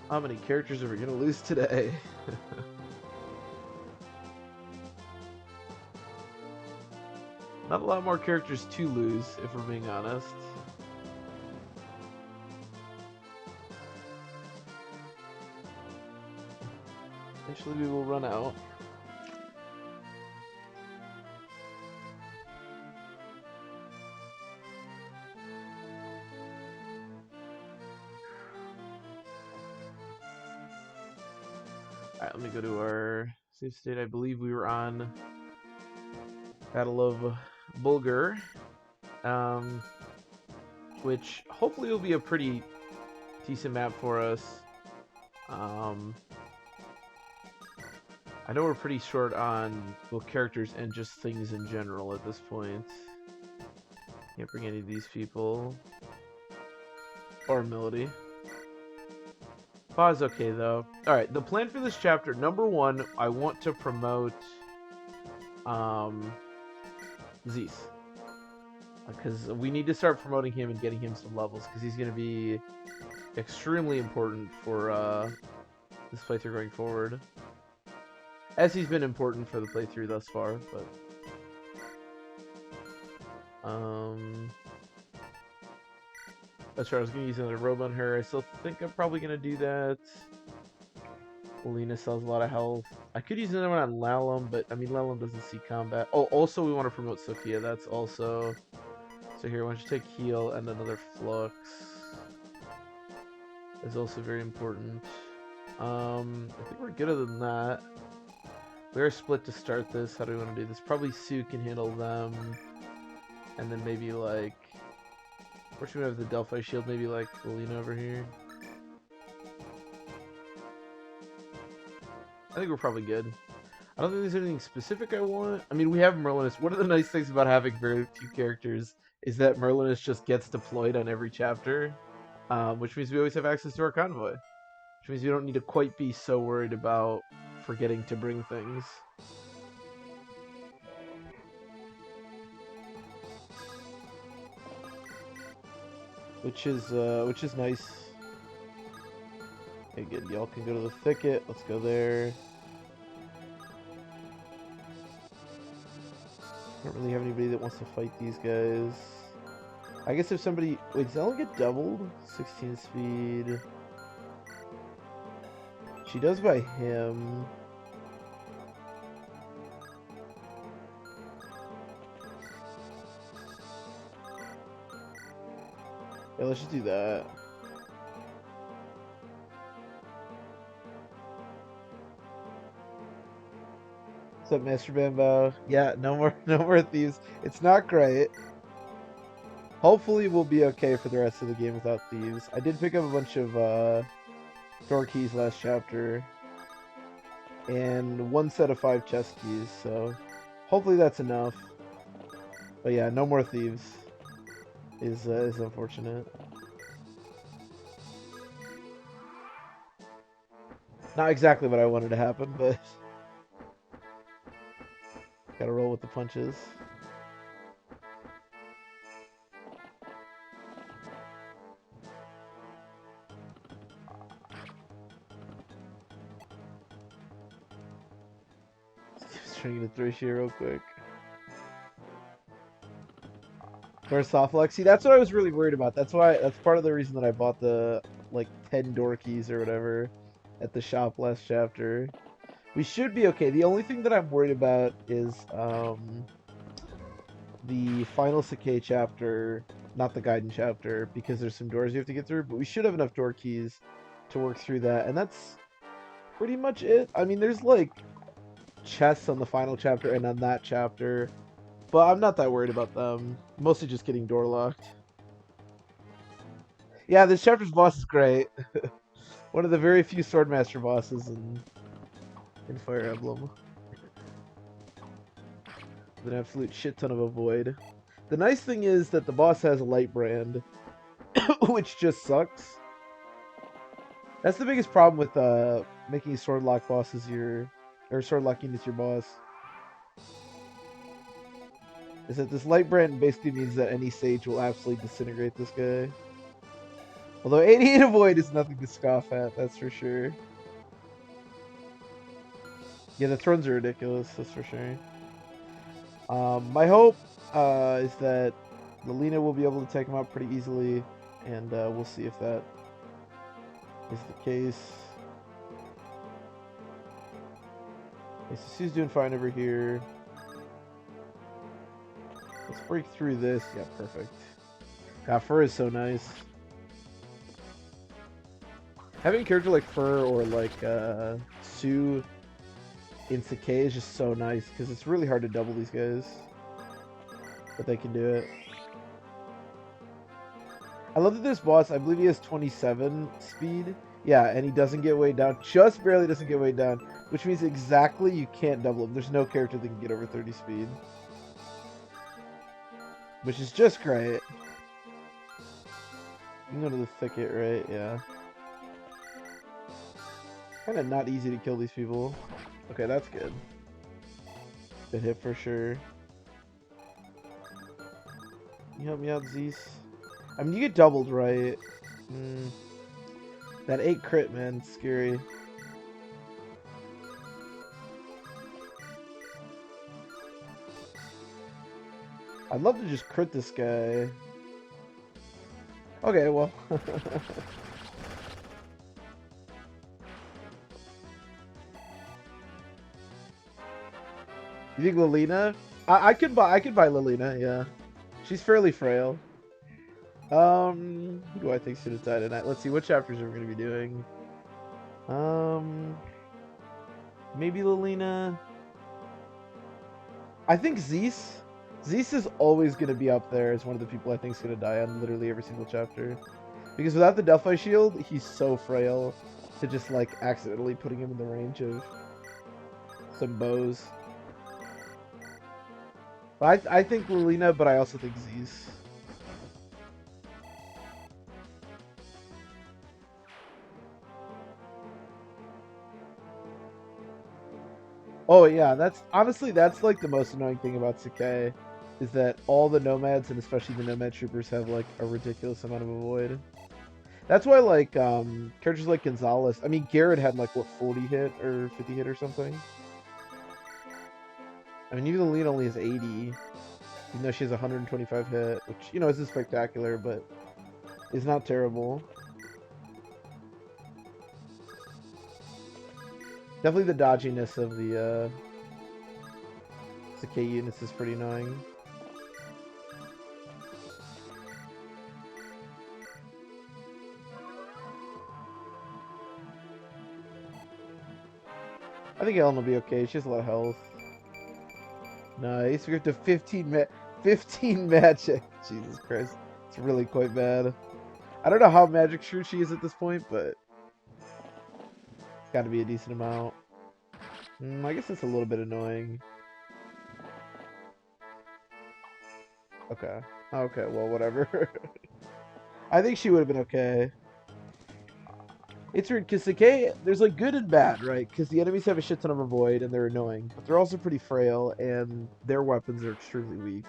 How many characters are we gonna lose today? Not a lot more characters to lose, if we're being honest. Eventually we will run out. Alright, let me go to our save state. I believe we were on Battle of Bulgur, which hopefully will be a pretty decent map for us. I know we're pretty short on both characters and just things in general at this point. Can't bring any of these people. Or Melody. Pause okay though. Alright, the plan for this chapter, number one, I want to promote Zeus. Because we need to start promoting him and getting him some levels, because he's going to be extremely important for this playthrough going forward. As he's been important for the playthrough thus far, but... That's right, I was going to use another robe on her. I still think I'm probably going to do that. Alina sells a lot of health. I could use another one on Lalum, but I mean, Lalum doesn't see combat. Oh, also we want to promote Sophia. That's also... So here, why don't you take heal and another flux. Is also very important. I think we're good other than that. We're split to start this. How do we want to do this? Probably Sue can handle them. And then maybe like... Where should we have the Delphi shield? Maybe like Alina over here. I think we're probably good. I don't think there's anything specific I want. I mean, we have Merlinus. One of the nice things about having very few characters is that Merlinus just gets deployed on every chapter, which means we always have access to our convoy. Which means we don't need to quite be so worried about forgetting to bring things. Which is nice. Okay, good. Y'all can go to the thicket. Let's go there. I don't really have anybody that wants to fight these guys. I guess if somebody... Wait, does that only get doubled? 16 speed. She does by him. Yeah, let's just do that. What's up, Master Bambo? Yeah, no more thieves. It's not great. Hopefully we'll be okay for the rest of the game without thieves. I did pick up a bunch of door keys last chapter. And one set of 5 chest keys, so hopefully that's enough. But yeah, no more thieves is unfortunate. Not exactly what I wanted to happen, but gotta roll with the punches. Just trying to get a 3 real quick. First soft Lexi. That's what I was really worried about. That's part of the reason that I bought the like 10 door keys or whatever at the shop last chapter. We should be okay. The only thing that I'm worried about is the final Sakai chapter, not the Gaiden chapter, because there's some doors you have to get through, but we should have enough door keys to work through that, and that's pretty much it. I mean, there's like chests on the final chapter and on that chapter, but I'm not that worried about them. Mostly just getting door locked. Yeah, this chapter's boss is great. One of the very few Swordmaster bosses in Fire Emblem. With an absolute shit ton of a void. The nice thing is that the boss has a light brand, which just sucks. That's the biggest problem with making sword lock bosses or sword locking is your boss. Is that this light brand basically means that any sage will absolutely disintegrate this guy. Although 88 avoid is nothing to scoff at, that's for sure. Yeah, the thrones are ridiculous, that's for sure. My hope is that Lilina will be able to take him out pretty easily, and we'll see if that is the case. Okay, so Sue's doing fine over here. Let's break through this. Yeah, perfect. God, Fur is so nice. Having a character like Fur or like Sue in Sakai is just so nice because it's really hard to double these guys, but they can do it. I love that this boss, I believe he has 27 speed. Yeah, and he doesn't get weighed down. Just barely doesn't get weighed down, which means exactly you can't double him. There's no character that can get over 30 speed, which is just great. You can go to the thicket, right? Yeah. Kind of not easy to kill these people. Okay, that's good. Good hit for sure. Can you help me out, Zeus? I mean, you get doubled, right? That 8 crit, man, it's scary. I'd love to just crit this guy. Okay, well. You think Lilina? I could buy Lilina, yeah. She's fairly frail. Who do I think should have died tonight? Let's see, what chapters are we gonna be doing? Maybe Lilina. I think Zeus. Zeus is always gonna be up there as one of the people I think is gonna die on literally every single chapter. Because without the Delphi shield, he's so frail to just like accidentally putting him in the range of some bows. But I think Lilina, but I also think Zeus. Oh yeah, that's honestly that's like the most annoying thing about Sakai, is that all the nomads and especially the nomad troopers have like a ridiculous amount of avoid. That's why like characters like Gonzalez, I mean Garrett had like what 40 hit or 50 hit or something. I mean even the lead only has 80, even though she has 125 hit, which you know isn't spectacular, but is not terrible. Definitely the dodginess of the Sakai units is pretty annoying. I think Ellen will be okay. She has a lot of health. Nice. We have to 15 magic. Jesus Christ. It's really quite bad. I don't know how magic sure she is at this point, but it's got to be a decent amount. I guess it's a little bit annoying. Okay. Okay, well, whatever. I think she would have been okay. It's weird, because Sakai, there's like good and bad, right? Because the enemies have a shit ton of avoid, and they're annoying. But they're also pretty frail, and their weapons are extremely weak.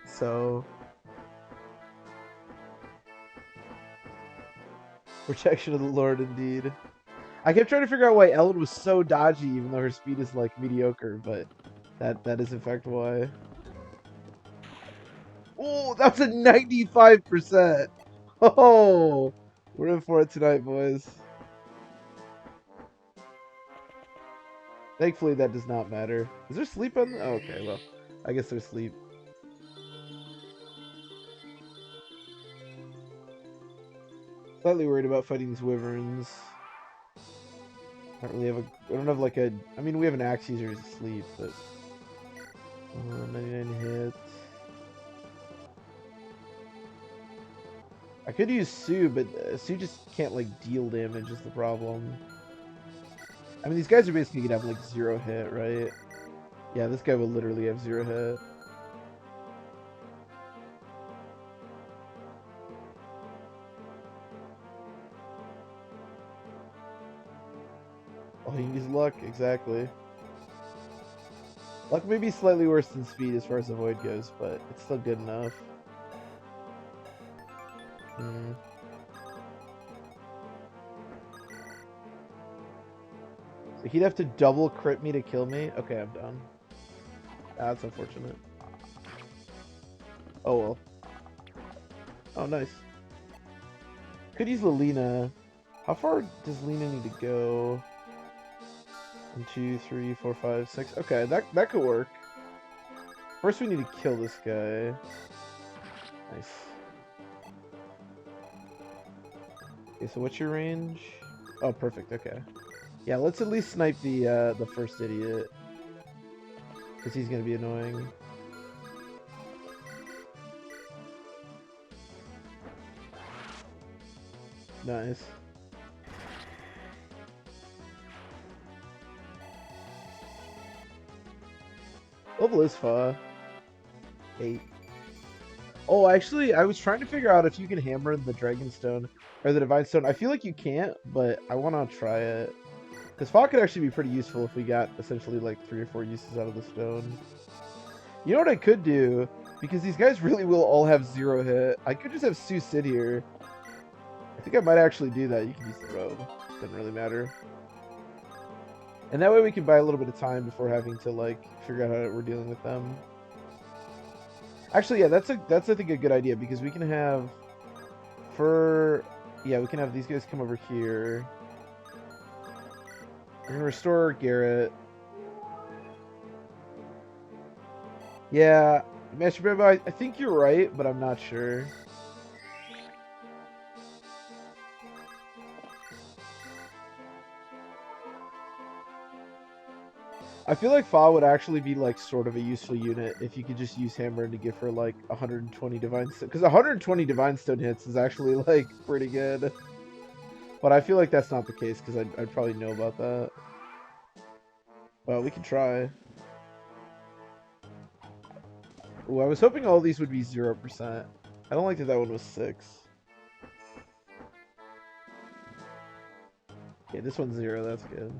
So... Protection of the Lord, indeed. I kept trying to figure out why Ellen was so dodgy, even though her speed is, like, mediocre, but that is, in fact, why. Oh, that's a 95%! Oh! We're in for it tonight, boys. Thankfully, that does not matter. Is there sleep on the... Oh, okay, well, I guess there's sleep. Slightly worried about fighting these wyverns. I don't really have I don't have like a... I mean, we have an axe user who's asleep, but... 99 hits. I could use Sue, but Sue just can't, like, deal damage is the problem. I mean, these guys are basically gonna have, like, 0 hit, right? Yeah, this guy will literally have 0 hit. Oh, he needs luck, exactly. Luck may be slightly worse than speed as far as the void goes, but it's still good enough. So he'd have to double crit me to kill me? Okay, I'm done. That's unfortunate. Oh well. Oh, nice. Could use Lilina. How far does Lina need to go? 1, 2, 3, 4, 5, 6. Okay, that could work. First, we need to kill this guy. Nice. Okay, so what's your range? Oh, perfect. Okay. Yeah, let's at least snipe the first idiot, because he's gonna be annoying. Nice. Level is far. 8. Oh, actually, I was trying to figure out if you can hammer in the Dragonstone or the Divine Stone. I feel like you can't, but I want to try it. Because Fa could actually be pretty useful if we got essentially like 3 or 4 uses out of the stone. You know what I could do? Because these guys really will all have 0 hit. I could just have Sue sit here. I think I might actually do that. You can use the robe. Doesn't really matter. And that way we can buy a little bit of time before having to like figure out how we're dealing with them. Actually, yeah, that's I think a good idea because we can have we can have these guys come over here. We're gonna restore Garrett. Yeah, Master Bebo, I think you're right, but I'm not sure. I feel like Fa would actually be like sort of a useful unit if you could just use Hammer to give her like 120 Divine Stone. Because 120 Divine Stone hits is actually like pretty good. But I feel like that's not the case because I'd probably know about that. Well, we can try. Ooh, I was hoping all these would be 0%. I don't like that that one was 6. Okay, this one's 0. That's good.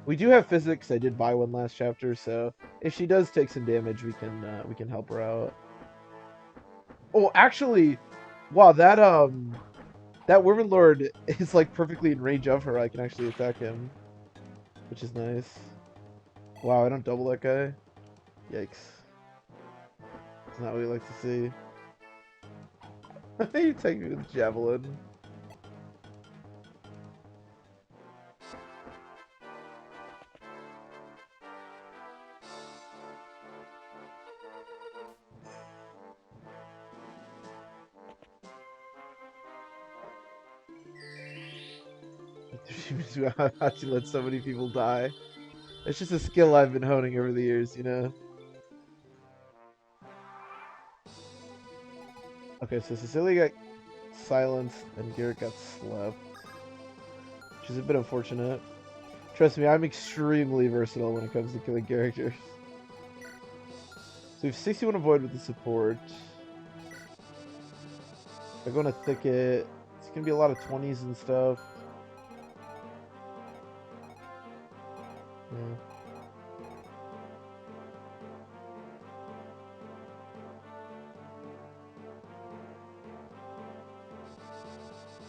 We do have physics. I did buy one last chapter, so if she does take some damage, we can help her out. Oh, actually, wow, that Woman Lord is like perfectly in range of her. I can actually attack him, which is nice. Wow, I don't double that guy. Yikes. That's not what we like to see. You take me with javelin. How to let so many people die. It's just a skill I've been honing over the years, you know? Okay, so Cecilia got silenced and Garrett got slept, which is a bit unfortunate. Trust me, I'm extremely versatile when it comes to killing characters. So we have 61 avoid with the support. I go in a thicket. It's gonna be a lot of 20s and stuff. Yeah.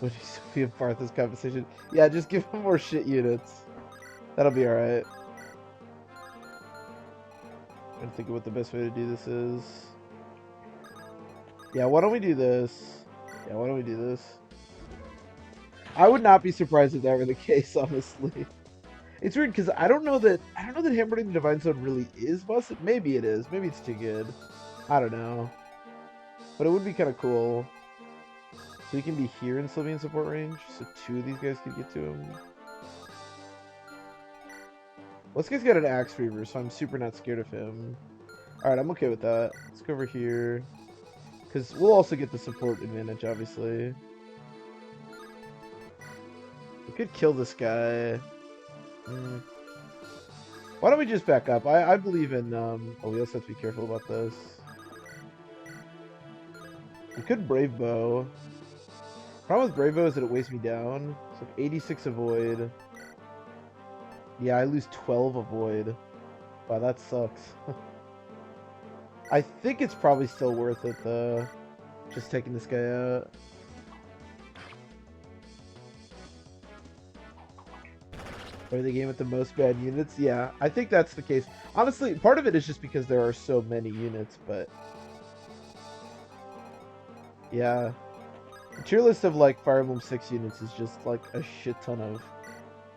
What do you Sophia Partha's compensation? Yeah, just give him more shit units. That'll be alright. I'm thinking what the best way to do this is. Yeah, why don't we do this? Yeah, why don't we do this? I would not be surprised if that were the case, honestly. It's weird because I don't know that Hammering the Divine Stone really is busted. Maybe it is. Maybe it's too good. I don't know. But it would be kind of cool. So he can be here and still be in support range. So 2 of these guys could get to him. Well, this guy's got an Axe Reaver, so I'm super not scared of him. Alright, I'm okay with that. Let's go over here. Because we'll also get the support advantage, obviously. We could kill this guy. Why don't we just back up? I believe in, oh, we also have to be careful about this. We could Brave Bow. Problem with Brave Bow is that it weighs me down. So 86 avoid. Yeah, I lose 12 avoid. Wow, that sucks. I think it's probably still worth it, though. Just taking this guy out. Or the game with the most bad units? Yeah, I think that's the case. Honestly, part of it is just because there are so many units, but yeah. The tier list of like Fire Emblem 6 units is just like a shit ton of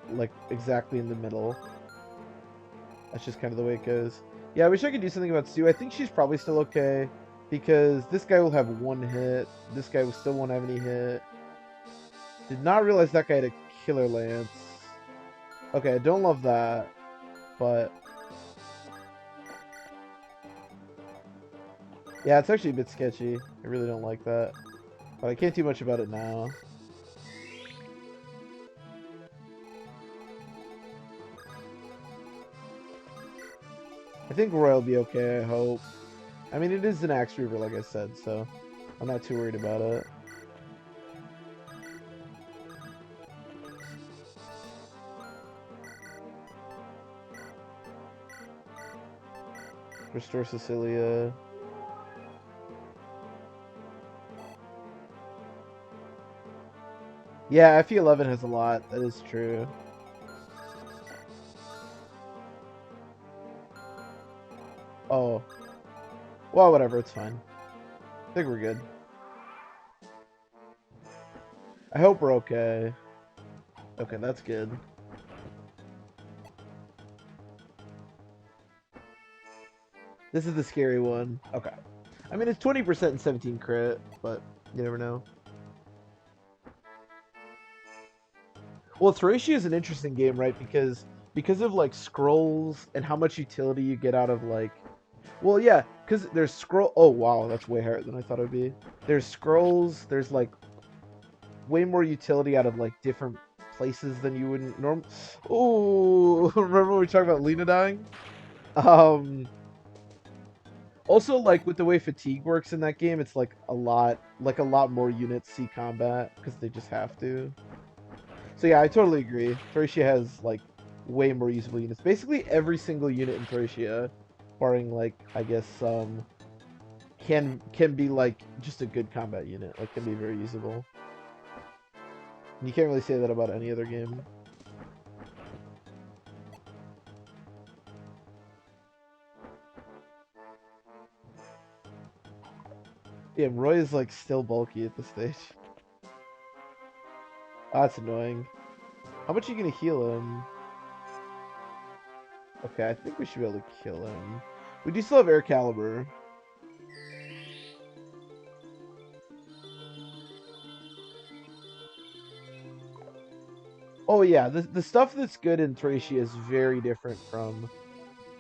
like exactly in the middle. That's just kind of the way it goes. Yeah, I wish I could do something about Sue. I think she's probably still okay because this guy will have one hit. This guy will still won't have any hit. Did not realize that guy had a killer lance. Okay, I don't love that, but yeah, it's actually a bit sketchy. I really don't like that, but I can't do much about it now. I think Roy will be okay, I hope. I mean, it is an Axe Reaver, like I said, so I'm not too worried about it. Restore Cecilia. Yeah, FE11 has a lot. That is true. Oh. Well, whatever. It's fine. I think we're good. I hope we're okay. Okay, that's good. This is the scary one. Okay. I mean, it's 20% and 17 crit, but you never know. Well, Thracia is an interesting game, right? Because of like scrolls and how much utility you get out of like. Well, yeah, because there's scroll. Oh wow, that's way higher than I thought it would be. There's scrolls. There's like way more utility out of like different places than you wouldn't norm. Oh, remember when we talked about Lena dying? Um. Also, like with the way fatigue works in that game, it's like a lot more units see combat because they just have to. So yeah, I totally agree. Thracia has like way more usable units. Basically, every single unit in Thracia, barring like I guess can be like just a good combat unit. Like can be very usable. You can't really say that about any other game. Yeah, Roy is like still bulky at this stage. Oh, that's annoying. How much are you gonna heal him? Okay, I think we should be able to kill him. We do still have Air Caliber. Oh yeah, the stuff that's good in Thracia is very different from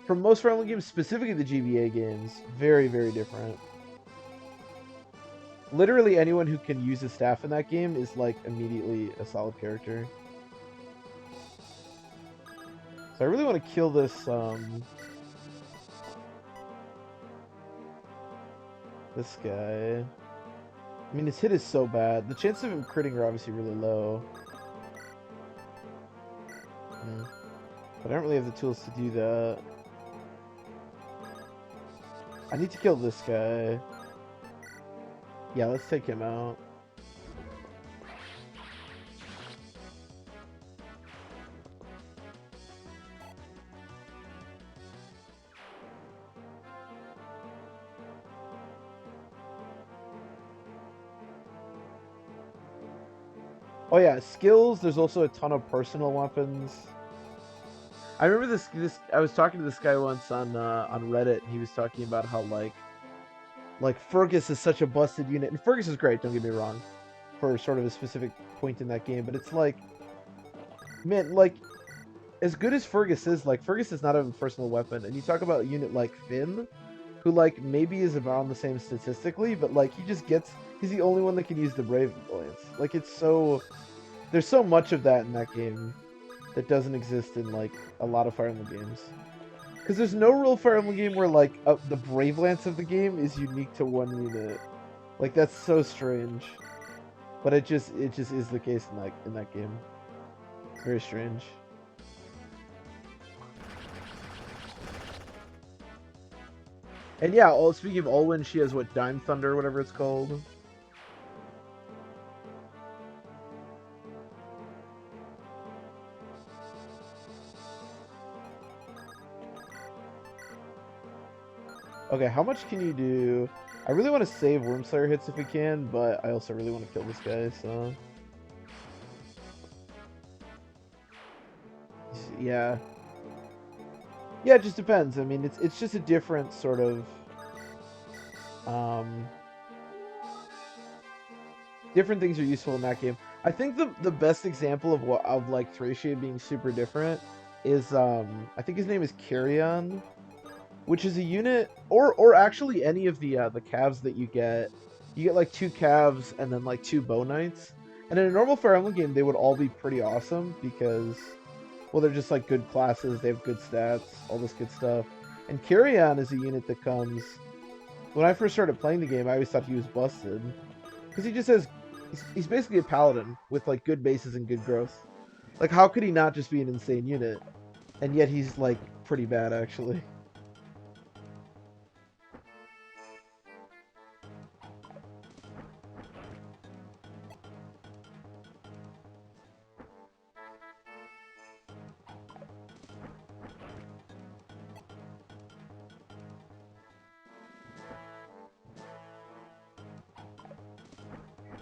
most Fire Emblem games, specifically the GBA games. Very, very different. Literally anyone who can use a staff in that game is like immediately a solid character. So I really want to kill this guy. I mean, his hit is so bad. The chances of him critting are obviously really low. But I don't really have the tools to do that. I need to kill this guy. Yeah, let's take him out. Oh yeah, skills. There's also a ton of personal weapons. I remember this. I was talking to this guy once on Reddit, and he was talking about how like Fergus is such a busted unit, and Fergus is great. Don't get me wrong, for sort of a specific point in that game, but it's like, man, like as good as Fergus is, like Fergus does not have a personal weapon, and you talk about a unit like Finn, who like maybe is around the same statistically, but like he's the only one that can use the Brave Lance. Like it's so there's so much of that in that game that doesn't exist in like a lot of Fire Emblem games. Because there's no real Fire Emblem game where like the Brave Lance of the game is unique to one unit. Like that's so strange. But it just is the case in that game. It's very strange. And yeah, speaking of Olwen, she has what, Dime Thunder, whatever it's called. Okay, how much can you do? I really want to save Wormslayer hits if we can, but I also really want to kill this guy, so... Yeah. Yeah, it just depends. I mean, it's just a different sort of... Um, different things are useful in that game. I think the best example of what of like Thracia being super different is I think his name is Carrion, which is a unit, or actually any of the calves that you get. You get like 2 calves and then like 2 bow knights. And in a normal Fire Emblem game, they would all be pretty awesome because, well, they're just like good classes. They have good stats, all this good stuff. And Carrion is a unit that comes. When I first started playing the game, I always thought he was busted because he just has. He's basically a paladin with like good bases and good growth. Like, how could he not just be an insane unit? And yet he's like pretty bad actually.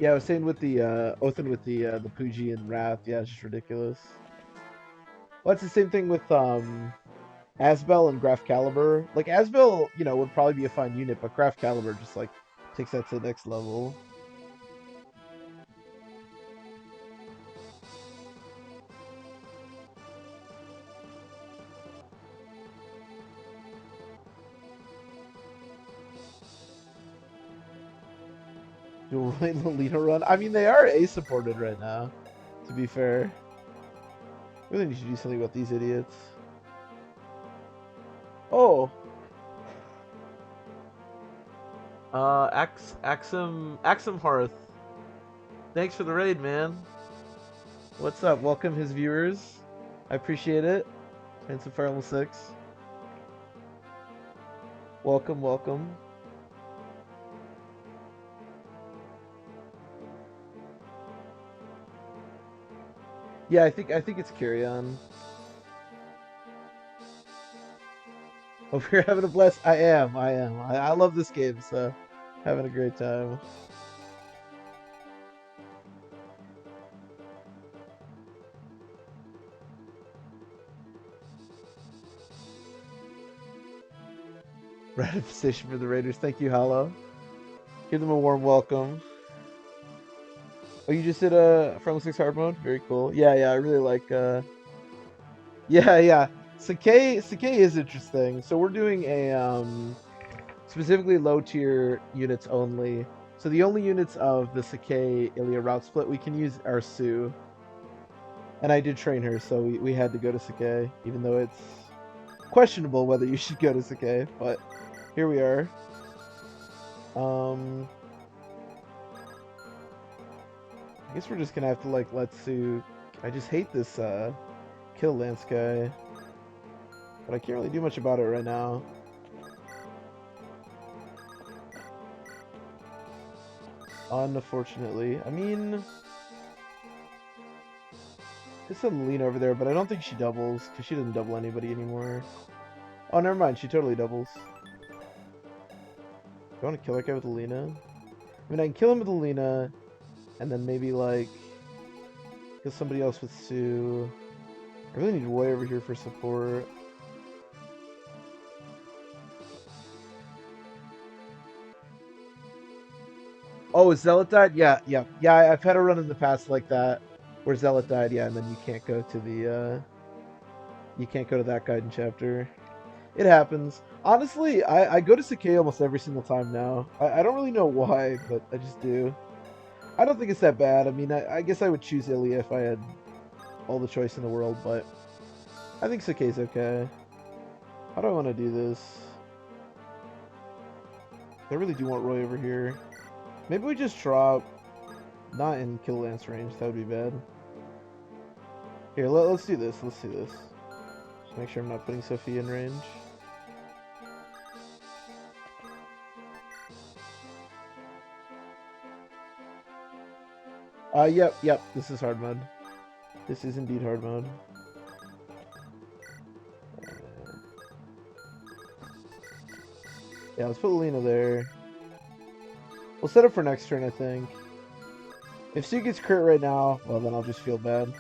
Yeah, I was saying with the Othin with the Pooji and Wrath, yeah, it's just ridiculous. Well, it's the same thing with Asbel and Graf Caliber. Like Asbel, would probably be a fine unit, but Graf Caliber just like takes that to the next level. Dual Lane Lolita run. I mean, they are A supported right now, to be fair. Really need to do something about these idiots. Oh, Axum Hearth. Thanks for the raid, man. What's up? Welcome his viewers. I appreciate it. And some Fire Emblem 6. Welcome, welcome. Yeah, I think it's Carrion. Hope you're having a blast. I am. I love this game, so having a great time. Ratification for the Raiders. Thank you, Hollow. Give them a warm welcome. Oh, you just did a Front 6 hard mode? Very cool. Yeah, I really like yeah. Sakai is interesting. So we're doing a specifically low tier units only. So the only units of the Sakai Ilia route split we can use are Sue. And I did train her, so we had to go to Sakai, even though it's questionable whether you should go to Sakai, but here we are. I guess we're just gonna have to like let Sue. I just hate this kill Lance guy, but I can't really do much about it right now. Unfortunately, I mean, there's some lean over there, but I don't think she doubles because she doesn't double anybody anymore. Oh, never mind, she totally doubles. Do I want to kill that guy with Alina? I mean, I can kill him with Alina, and then maybe like kill somebody else with Sue. I really need Roy over here for support. Oh, Zealot died? Yeah. I've had a run in the past like that, where Zealot died. Yeah, and then you can't go to that Gaiden chapter. It happens. Honestly, I go to Sakai almost every single time now. I don't really know why, but I just do. I don't think it's that bad. I mean, I guess I would choose Ilia if I had all the choice in the world, but I think Sakai's okay. How do I want to do this? I really do want Roy over here. Maybe we just drop not in kill lance range. That would be bad. Here, let's do this. Let's do this. Just make sure I'm not putting Sophie in range. Yep. This is hard mode. This is indeed hard mode. Yeah, let's put Lena there. We'll set up for next turn, I think. If Sue gets crit right now, well, then I'll just feel bad.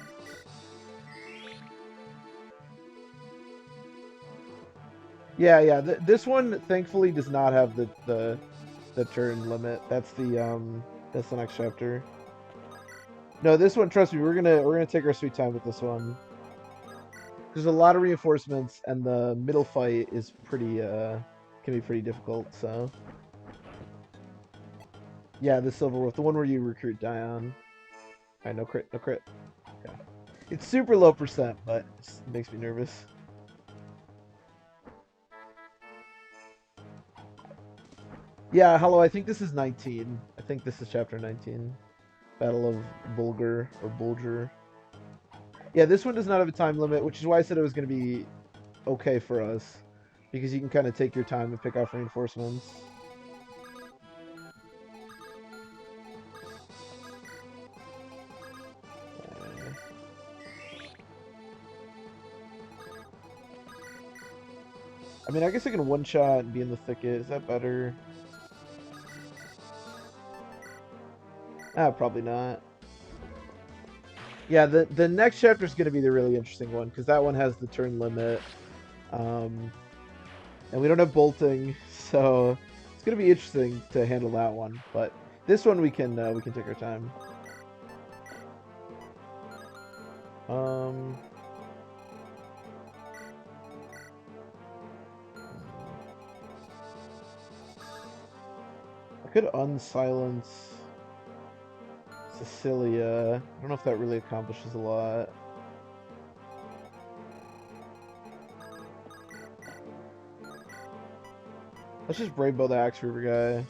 Yeah. This one thankfully does not have the turn limit. That's the next chapter. No, this one, trust me, we're gonna take our sweet time with this one. There's a lot of reinforcements, and the middle fight is pretty can be pretty difficult. So yeah, the Silver Wolf, the one where you recruit Dion. Alright, no crit, no crit. Okay. It's super low percent, but it makes me nervous. Yeah, hello, I think this is 19. I think this is chapter 19. Battle of Bulgar or Bulger. Yeah, this one does not have a time limit, which is why I said it was going to be okay for us. Because you can kind of take your time and pick off reinforcements. I mean, I guess I can one-shot and be in the thicket. Is that better? Ah, probably not. Yeah, the next chapter is going to be the really interesting one, because that one has the turn limit. And we don't have bolting, so it's going to be interesting to handle that one. But this one we can take our time. I could unsilence Cecilia. I don't know if that really accomplishes a lot. Let's just Brave Bow the Axe River guy.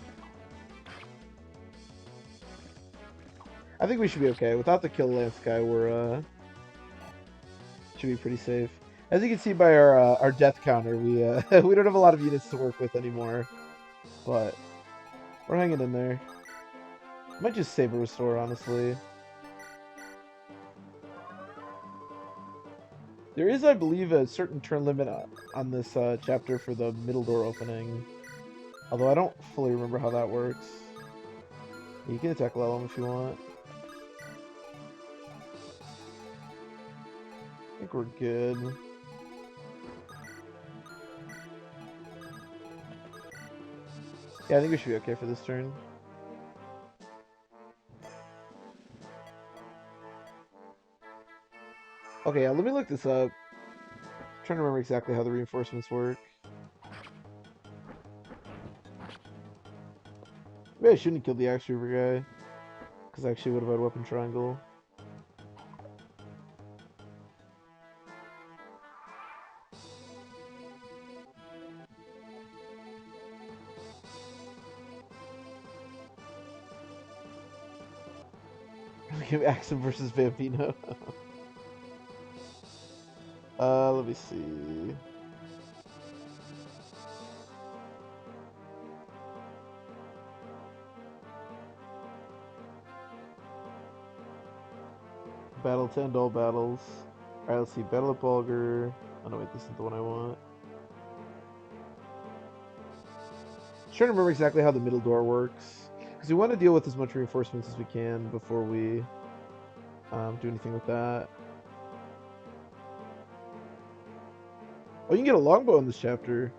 I think we should be okay. Without the Kill Lance guy, we're should be pretty safe. As you can see by our death counter, we we don't have a lot of units to work with anymore. But we're hanging in there. Might just save a restore, honestly. There is, I believe, a certain turn limit on this chapter for the middle door opening. Although I don't fully remember how that works. You can attack Lelum if you want. I think we're good. Yeah, I think we should be okay for this turn. Okay, yeah, let me look this up. I'm trying to remember exactly how the reinforcements work. Maybe I shouldn't kill the Axe Reaver guy. Because I actually would have had Weapon Triangle. We have Axum versus Vampino. Let me see. Battle to end all battles. Alright, let's see. Battle of Bulgar. Oh no, wait, this isn't the one I want. I'm trying to remember exactly how the middle door works. Because we want to deal with as much reinforcements as we can before we do anything with that. Oh, you can get a longbow in this chapter.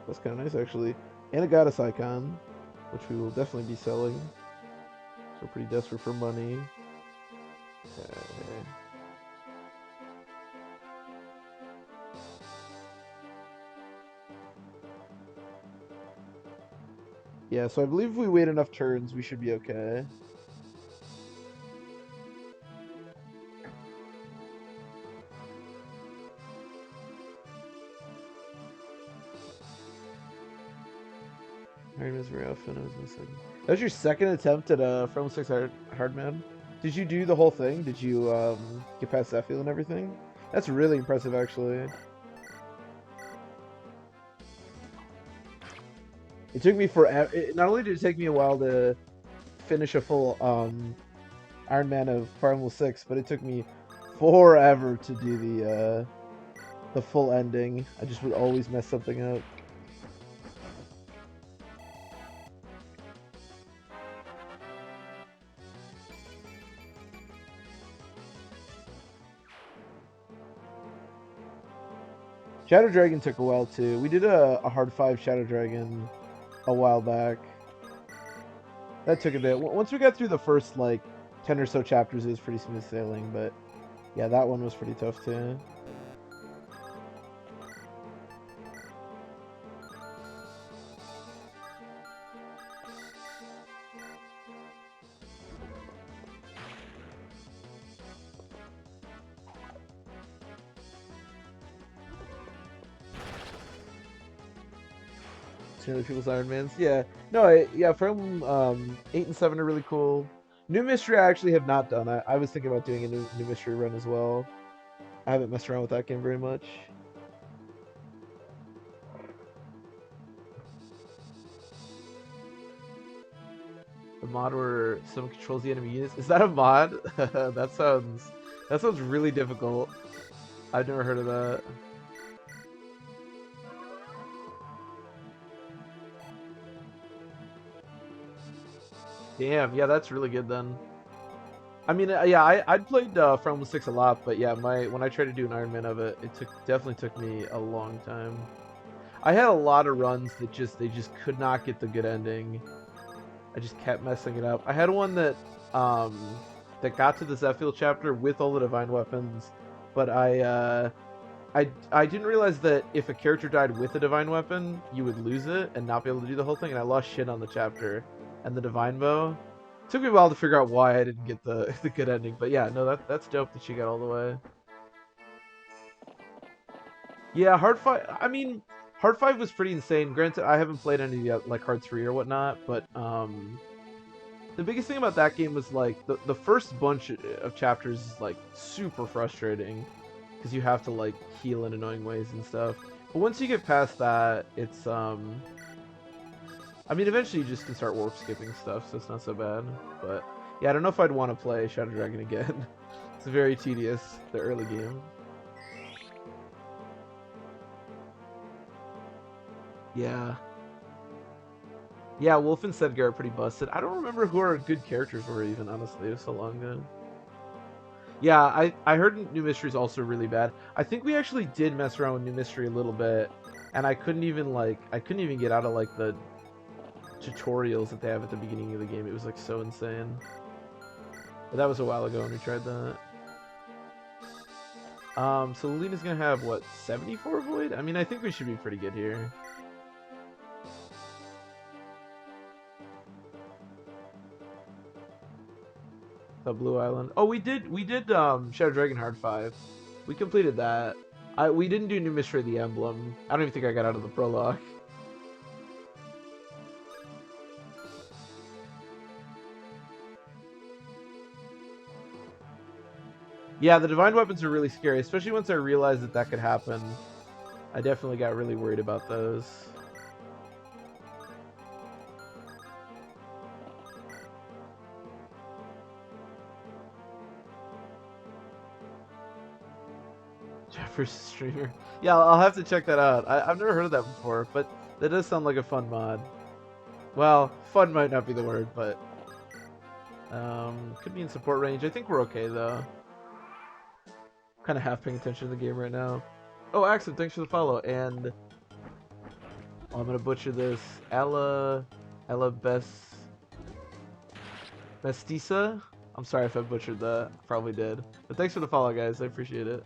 That's kind of nice, actually. And a goddess icon, which we will definitely be selling. So we're pretty desperate for money. Okay. Yeah, so I believe if we wait enough turns, we should be okay. Iron is very often. I was missing. That was your second attempt at From 6 Hardman. Did you do the whole thing? Did you get past that field and everything? That's really impressive, actually. It took me forever. Not only did it take me a while to finish a full Iron Man of Fire Emblem 6, but it took me forever to do the full ending. I just would always mess something up. Shadow Dragon took a while too. We did a hard 5 Shadow Dragon a while back. That took a bit. Once we got through the first like 10 or so chapters, it was pretty smooth sailing. But yeah, that one was pretty tough too. Other people's Iron Mans. Yeah. No, yeah, from 8 and 7 are really cool. New Mystery I actually have not done. I was thinking about doing a new Mystery run as well. I haven't messed around with that game very much. The mod where someone controls the enemy units. Is that a mod? that sounds really difficult. I've never heard of that. Damn, yeah, that's really good then. I mean, yeah, I'd played Fire Emblem 6 a lot, but yeah, when I tried to do an Iron Man of it, it definitely took me a long time. I had a lot of runs that they just could not get the good ending. I just kept messing it up. I had one that got to the Zephyl chapter with all the divine weapons, but I didn't realize that if a character died with a divine weapon, you would lose it and not be able to do the whole thing, and I lost shit on the chapter and the divine bow. It took me a while to figure out why I didn't get the the good ending, but yeah, no, that's dope that she got all the way. Yeah, Hard 5. I mean, Hard 5 was pretty insane. Granted, I haven't played any yet, like Hard 3 or whatnot, but the biggest thing about that game was like the first bunch of chapters is like super frustrating because you have to like heal in annoying ways and stuff. But once you get past that, it's I mean, eventually you just can start warp skipping stuff, so it's not so bad. But yeah, I don't know if I'd want to play Shadow Dragon again. It's very tedious, the early game. Yeah. Yeah, Wolf and Sedgar are pretty busted. I don't remember who our good characters were even, honestly. It was so long ago. Yeah, I heard New Mystery is also really bad. I think we actually did mess around with New Mystery a little bit, and I couldn't even get out of like the tutorials that they have at the beginning of the game. It was like so insane. But that was a while ago when we tried that. So Lina's gonna have what, 74 void? I mean, I think we should be pretty good here. The Blue Island. Oh, we did Shadow Dragon Hard 5. We completed that. We didn't do New Mystery of the Emblem. I don't even think I got out of the prologue. Yeah, the divine weapons are really scary, especially once I realized that could happen. I definitely got really worried about those. Jeffers streamer. Yeah, I'll have to check that out. I've never heard of that before, but that does sound like a fun mod. Well, fun might not be the word, but could be in support range. I think we're okay though. Kind of half paying attention to the game right now. Oh, Axel, thanks for the follow. And I'm gonna butcher this. Ella Mestiza. I'm sorry if I butchered that. Probably did. But thanks for the follow, guys. I appreciate it.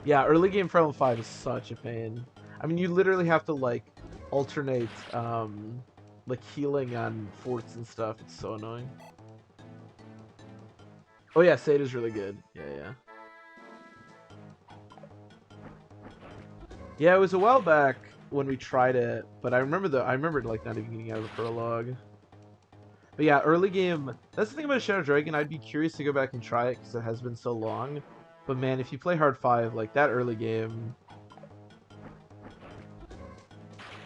Yeah, early game Fire Emblem 5 is such a pain. I mean, you literally have to like alternate like healing on forts and stuff. It's so annoying. Oh yeah, Sada's really good. Yeah. Yeah, it was a while back when we tried it, but I remember like not even getting out of the prologue. But yeah, early game. That's the thing about Shadow Dragon. I'd be curious to go back and try it because it has been so long. But man, if you play Hard 5, like that early game,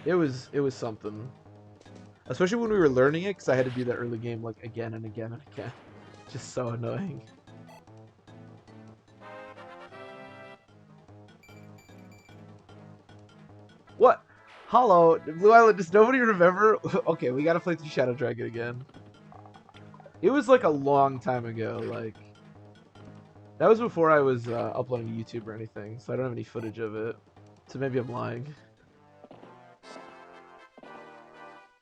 it was something. Especially when we were learning it, because I had to do that early game like again and again and again. Just so annoying. What? Hollow? Blue Island, does nobody remember? Okay, we gotta play through Shadow Dragon again. It was like a long time ago, like That was before I was uploading to YouTube or anything, so I don't have any footage of it. So maybe I'm lying.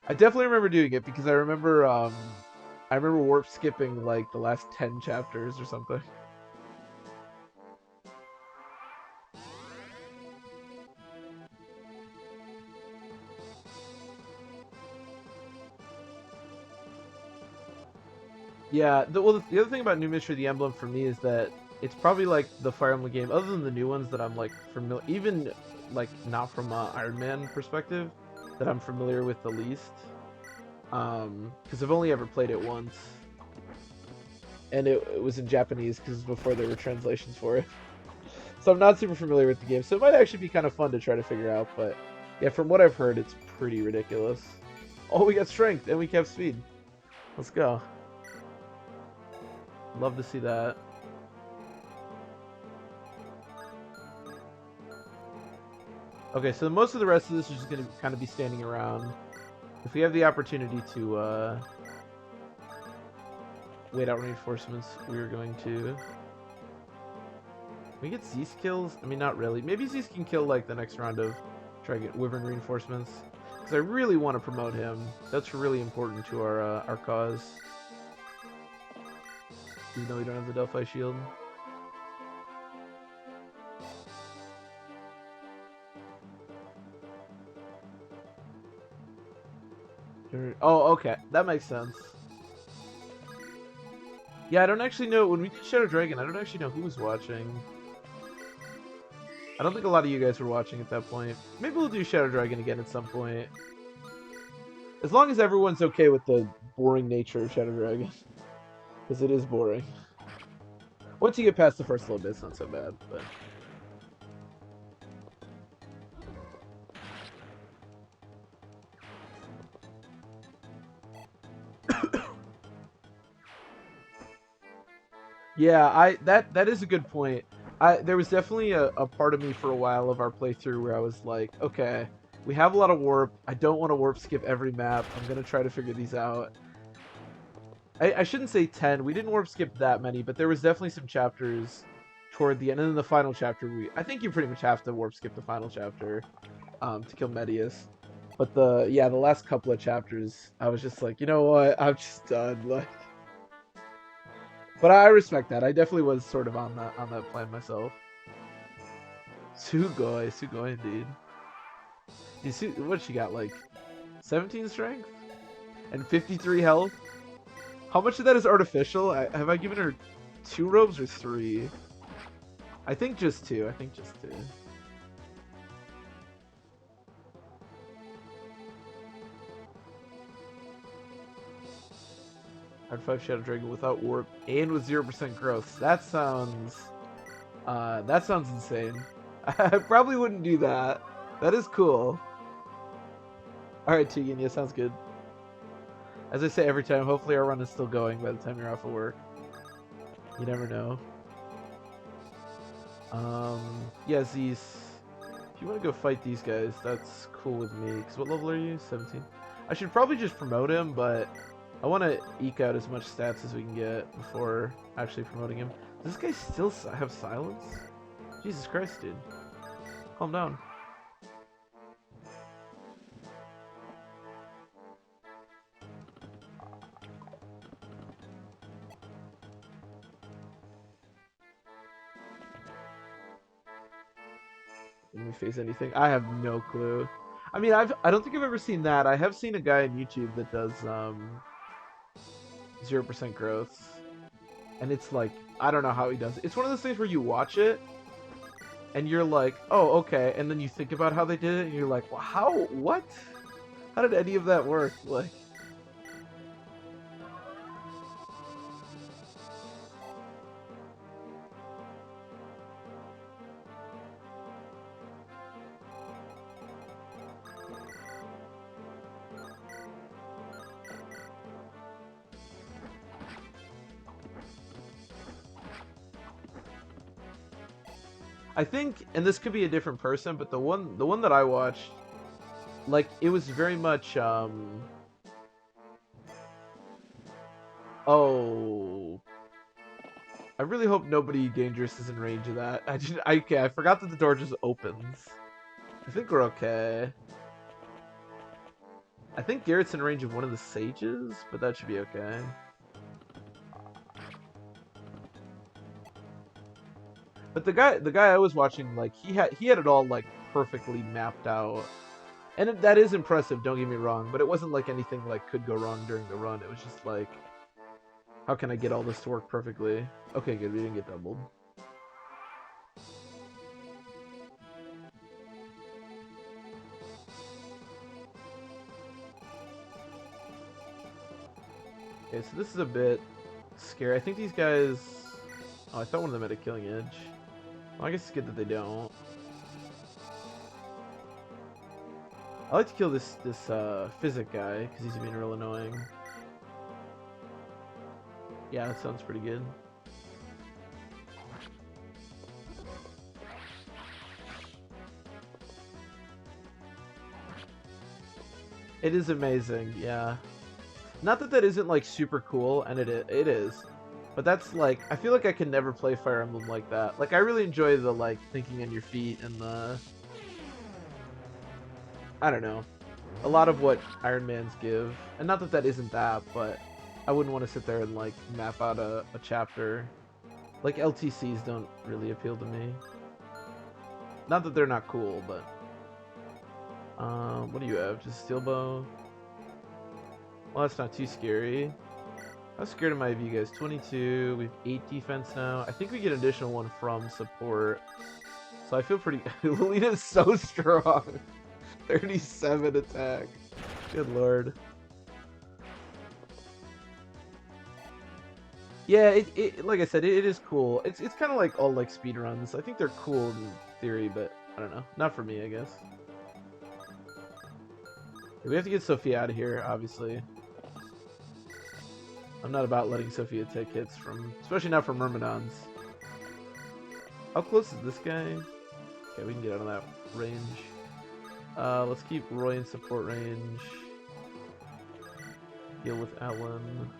I definitely remember doing it because I remember warp skipping like the last 10 chapters or something. Yeah, the other thing about New Mystery of the Emblem for me is that it's probably like the Fire Emblem game, other than the new ones that I'm like familiar, even like not from Iron Man perspective, that I'm familiar with the least. Because I've only ever played it once, and it was in Japanese because before there were translations for it. So I'm not super familiar with the game, so it might actually be kind of fun to try to figure out. But yeah, from what I've heard, it's pretty ridiculous. Oh, we got strength and we have speed. Let's go. Love to see that. Okay, so most of the rest of this is just going to kind of be standing around. If we have the opportunity to wait out reinforcements, we are going to. Can we get Zeus kills? I mean, not really. Maybe Zeus can kill like the next round of try to get Wyvern reinforcements. Because I really want to promote him. That's really important to our cause. Even though we don't have the Delphi shield. Oh, okay. That makes sense. Yeah, I don't actually know. When we did Shadow Dragon, I don't actually know who was watching. I don't think a lot of you guys were watching at that point. Maybe we'll do Shadow Dragon again at some point. As long as everyone's okay with the boring nature of Shadow Dragon. Because it is boring. Once you get past the first little bit, it's not so bad, but... Yeah, that is a good point. There was definitely a part of me for a while of our playthrough where I was like, okay, we have a lot of warp. I don't want to warp skip every map. I'm going to try to figure these out. I shouldn't say 10. We didn't warp skip that many, but there was definitely some chapters toward the end. And then the final chapter, I think you pretty much have to warp skip the final chapter to kill Medius. But the last couple of chapters, I was just like, you know what? I'm just done. Like, but I respect that. I definitely was sort of on that plan myself. Sugoi indeed. You see what she got, like 17 strength and 53 health? How much of that is artificial? Have I given her 2 robes or 3? I think just 2. I think just 2. Hard 5 Shadow Dragon without warp and with 0% growth. That sounds insane. I probably wouldn't do that. That is cool. Alright, Tegan, yeah, sounds good. As I say every time, hopefully our run is still going by the time you're off of work. You never know. Yeah, Zeus. If you want to go fight these guys, that's cool with me. Because what level are you? 17? I should probably just promote him, but I want to eke out as much stats as we can get before actually promoting him. Does this guy still have silence? Jesus Christ, dude. Calm down. Did we face anything? I have no clue. I mean, I don't think I've ever seen that. I have seen a guy on YouTube that does 0% growth, and it's like, I don't know how he does it. It's one of those things where you watch it and you're like, oh, okay, and then you think about how they did it and you're like, well, what, how did any of that work? Like, I think, and this could be a different person, but the one that I watched, like, it was very much oh, I really hope nobody dangerous is in range of that. Okay, I forgot that the door just opens. I think we're okay. I think Garrett's in range of one of the sages, but that should be okay. But the guy I was watching, like he had it all like perfectly mapped out, and that is impressive. Don't get me wrong, but it wasn't like anything like could go wrong during the run. It was just like, how can I get all this to work perfectly? Okay, good. We didn't get doubled. Okay, so this is a bit scary. I think these guys. Oh, I thought one of them had a killing edge. Well, I guess it's good that they don't. I like to kill this physic guy because he's being real annoying. Yeah, that sounds pretty good. It is amazing, yeah. Not that that isn't like super cool, and it is, but that's like I feel like I can never play Fire Emblem like that. Like I really enjoy the like thinking on your feet and the I don't know, a lot of what Iron Man's give, and not that that isn't that, but I wouldn't want to sit there and like map out a chapter. Like LTCs don't really appeal to me. Not that they're not cool, but what do you have? Just steel bow. Well, that's not too scary. How scared am I of you guys? 22. We have 8 defense now. I think we get an additional one from support. So I feel pretty... Lolita's so strong. 37 attack. Good lord. Yeah, like I said, it is cool. It's kind of like all like speed runs. I think they're cool in theory, but I don't know. Not for me, I guess. We have to get Sophia out of here, obviously. I'm not about letting Sophia take hits from, especially not from Myrmidons. How close is this guy? Okay, we can get out of that range. Let's keep Roy in support range. Deal with Ellen.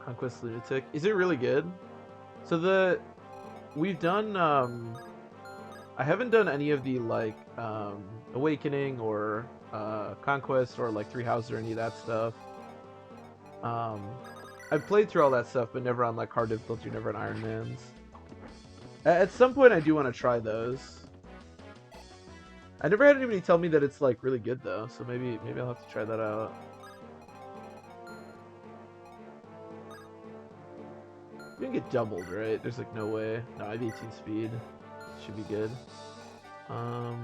Conquest Lunatic. Is it really good? So we've done I haven't done any of the like Awakening or Conquest or like Three Houses or any of that stuff. I've played through all that stuff, but never on like hard difficulty, never on Iron Man's. At some point, I do want to try those. I never had anybody tell me that it's like really good though, so maybe I'll have to try that out. You can get doubled, right? There's like no way. No, I have 18 speed. Should be good. I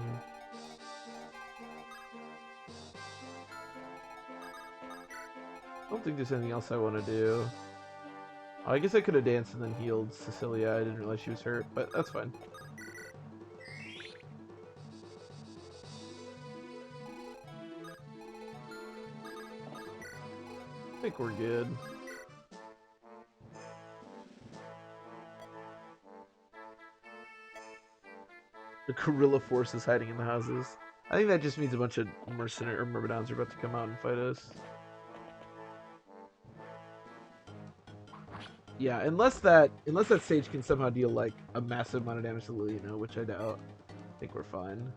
don't think there's anything else I want to do. Oh, I guess I could have danced and then healed Cecilia. I didn't realize she was hurt, but that's fine. I think we're good. The guerrilla force is hiding in the houses. I think that just means a bunch of mercenary or Myrmidons are about to come out and fight us. Yeah, unless that sage can somehow deal like a massive amount of damage to Lilina, which I doubt. I think we're fine.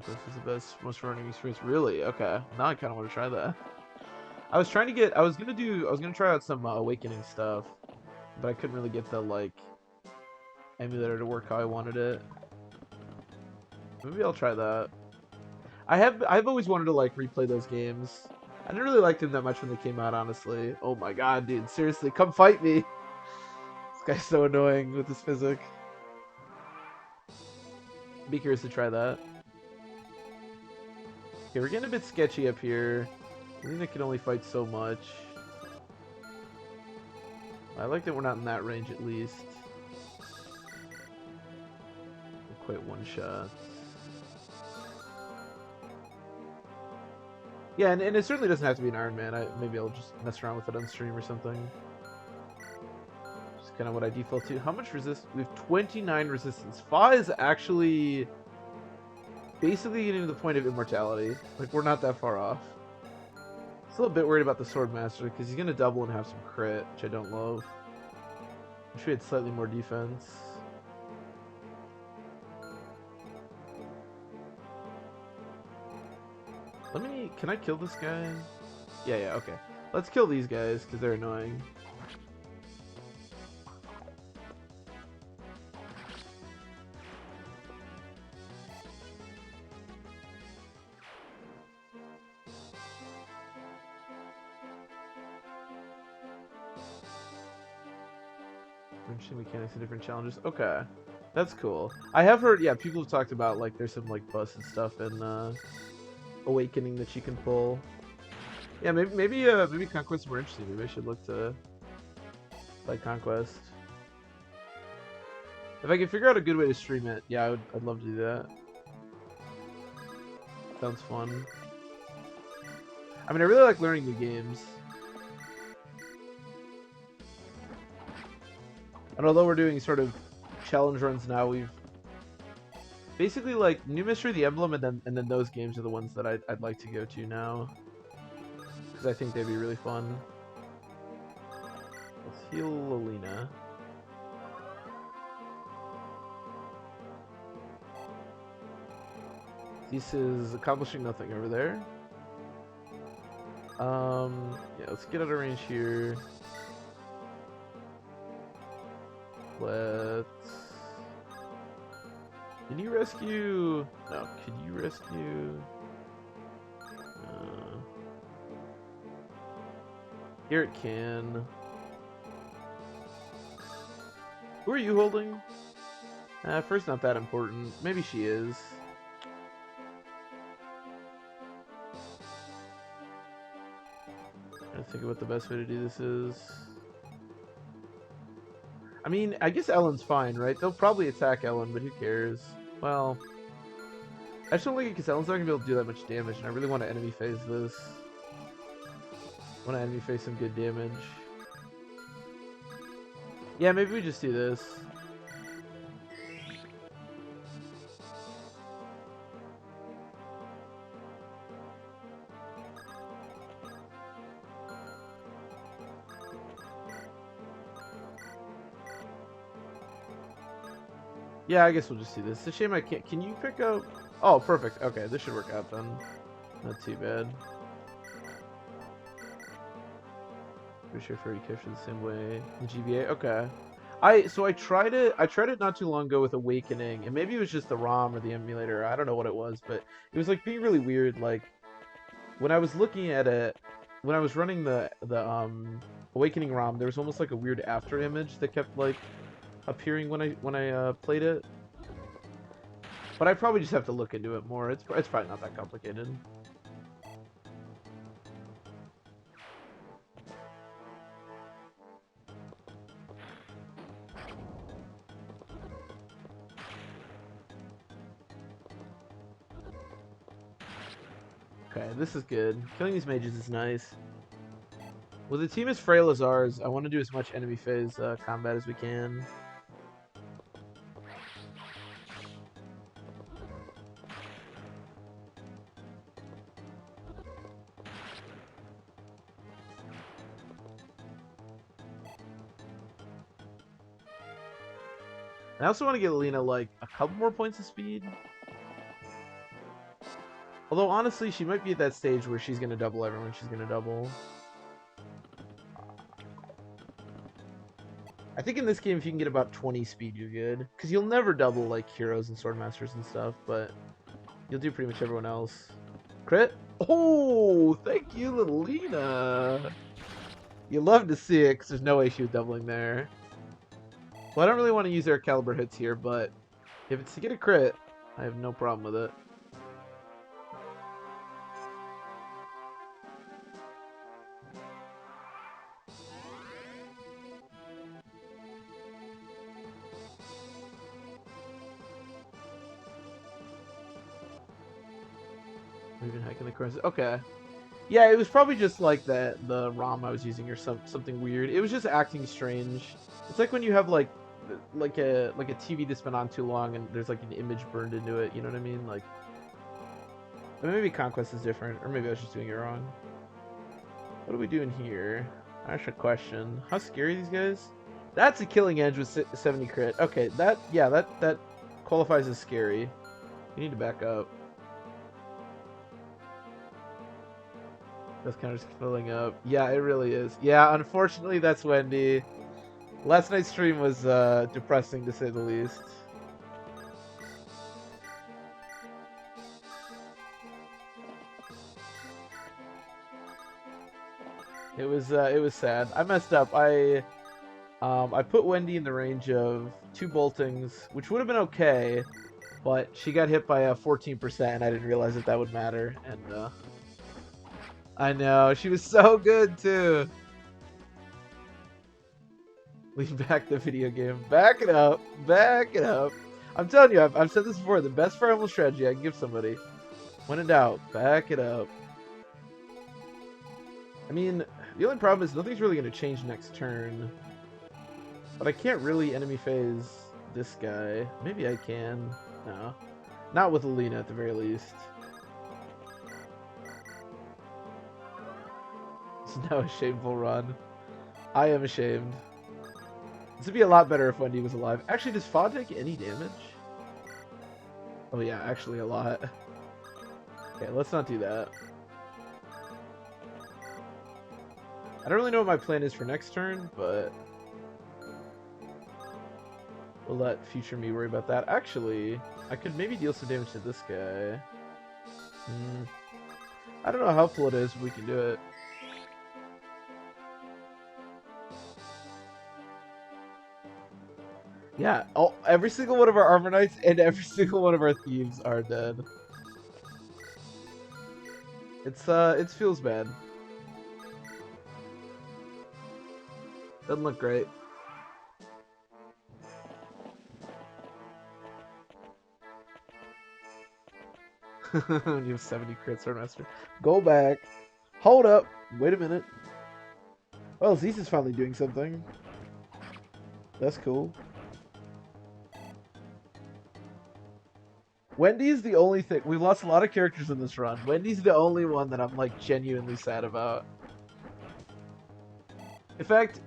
This is the best, most running experience. Really? Okay. Now I kind of want to try that. I was gonna try out some Awakening stuff, but I couldn't really get the like emulator to work how I wanted it. Maybe I'll try that. I've always wanted to like replay those games. I didn't really like them that much when they came out, honestly. Oh my god, dude, seriously, come fight me. This guy's so annoying with his physic. Be curious to try that. Okay, we're getting a bit sketchy up here. Lena can only fight so much. I like that we're not in that range at least. Quite one shot. Yeah, and it certainly doesn't have to be an Iron Man. Maybe I'll just mess around with it on stream or something. Just kind of what I default to. How much resist? We have 29 resistance. Fa is actually basically getting to the point of immortality. Like, we're not that far off. Still a bit worried about the Swordmaster because he's gonna double and have some crit, which I don't love. Wish we had slightly more defense. Can I kill this guy? Yeah, okay. Let's kill these guys because they're annoying. Interesting mechanics and different challenges. Okay. That's cool. I have heard, yeah, people have talked about, like, there's some, like, busted stuff in, Awakening that you can pull. Yeah, maybe Conquest is more interesting. Maybe I should look to play Conquest. If I can figure out a good way to stream it, yeah, I'd love to do that. Sounds fun. I mean, I really like learning new games. And although we're doing sort of challenge runs now, we've basically like New Mystery, the Emblem, and then those games are the ones that I'd like to go to now because I think they'd be really fun. Let's heal Alina. This is accomplishing nothing over there. Yeah, let's get out of range here. Let's... Can you rescue? No, can you rescue? Here it can. Who are you holding? First, not that important. Maybe she is. Trying to think of what the best way to do this is. I mean, I guess Ellen's fine, right? They'll probably attack Ellen, but who cares? Well, I just don't like it because Ellen's not going to be able to do that much damage, and I really want to enemy phase this. I want to enemy phase some good damage. Yeah, maybe we just do this. Yeah, I guess we'll just do this. It's a shame I can't... Can you pick up... Oh, perfect. Okay, this should work out then. Not too bad. Pretty sure I've already captured the same way in GBA. Okay. So I tried it not too long ago with Awakening, and maybe it was just the ROM or the emulator. I don't know what it was, but it was like being really weird. Like when I was looking at it, when I was running the Awakening ROM, there was almost like a weird after image that kept like appearing when I played it. But I probably just have to look into it more. It's probably not that complicated. Okay, this is good. Killing these mages is nice. With a team as frail as ours, I want to do as much enemy phase combat as we can. I also want to get Alina like a couple more points of speed. Although honestly, she might be at that stage where she's gonna double everyone. She's gonna double. I think in this game, if you can get about 20 speed, you're good. Because you'll never double like heroes and swordmasters and stuff, but you'll do pretty much everyone else. Crit? Oh, thank you, little Lena. You love to see it because there's no way she was doubling there. Well, I don't really want to use their caliber hits here, but if it's to get a crit, I have no problem with it. Moving hike in the corners. Okay. Yeah, it was probably just like the ROM I was using or something weird. It was just acting strange. It's like when you have like a TV that's been on too long and there's like an image burned into it. You know what I mean? Like, I mean, maybe Conquest is different, or maybe I was just doing it wrong. What are we doing here? I should question. How scary are these guys? That's a killing edge with 70 crit. Okay, that qualifies as scary. You need to back up. That's kind of just filling up. Yeah, it really is. Yeah, unfortunately, that's Wendy. Last night's stream was depressing to say the least. It was sad. I messed up. I put Wendy in the range of 2 boltings, which would have been okay, but she got hit by a 14%, and I didn't realize that would matter. And I know she was so good too. Lean back the video game. Back it up. Back it up. I'm telling you, I've said this before. The best Fire Emblem strategy I can give somebody. When in doubt, back it up. I mean, the only problem is nothing's really going to change next turn. But I can't really enemy phase this guy. Maybe I can. No. Not with Alina at the very least. It's now a shameful run. I am ashamed. This would be a lot better if Wendy was alive. Actually, does Fa take any damage? Oh yeah, actually a lot. Okay, let's not do that. I don't really know what my plan is for next turn, but we'll let future me worry about that. Actually, I could maybe deal some damage to this guy. I don't know how helpful it is, but we can do it. Yeah, every single one of our Armor Knights and every single one of our Thieves are dead. It feels bad. Doesn't look great. You have 70 crits, Swordmaster. Go back. Hold up. Wait a minute. Well, Zeus is finally doing something. That's cool. Wendy's the only thing. We've lost a lot of characters in this run. Wendy's the only one that I'm like genuinely sad about. In fact,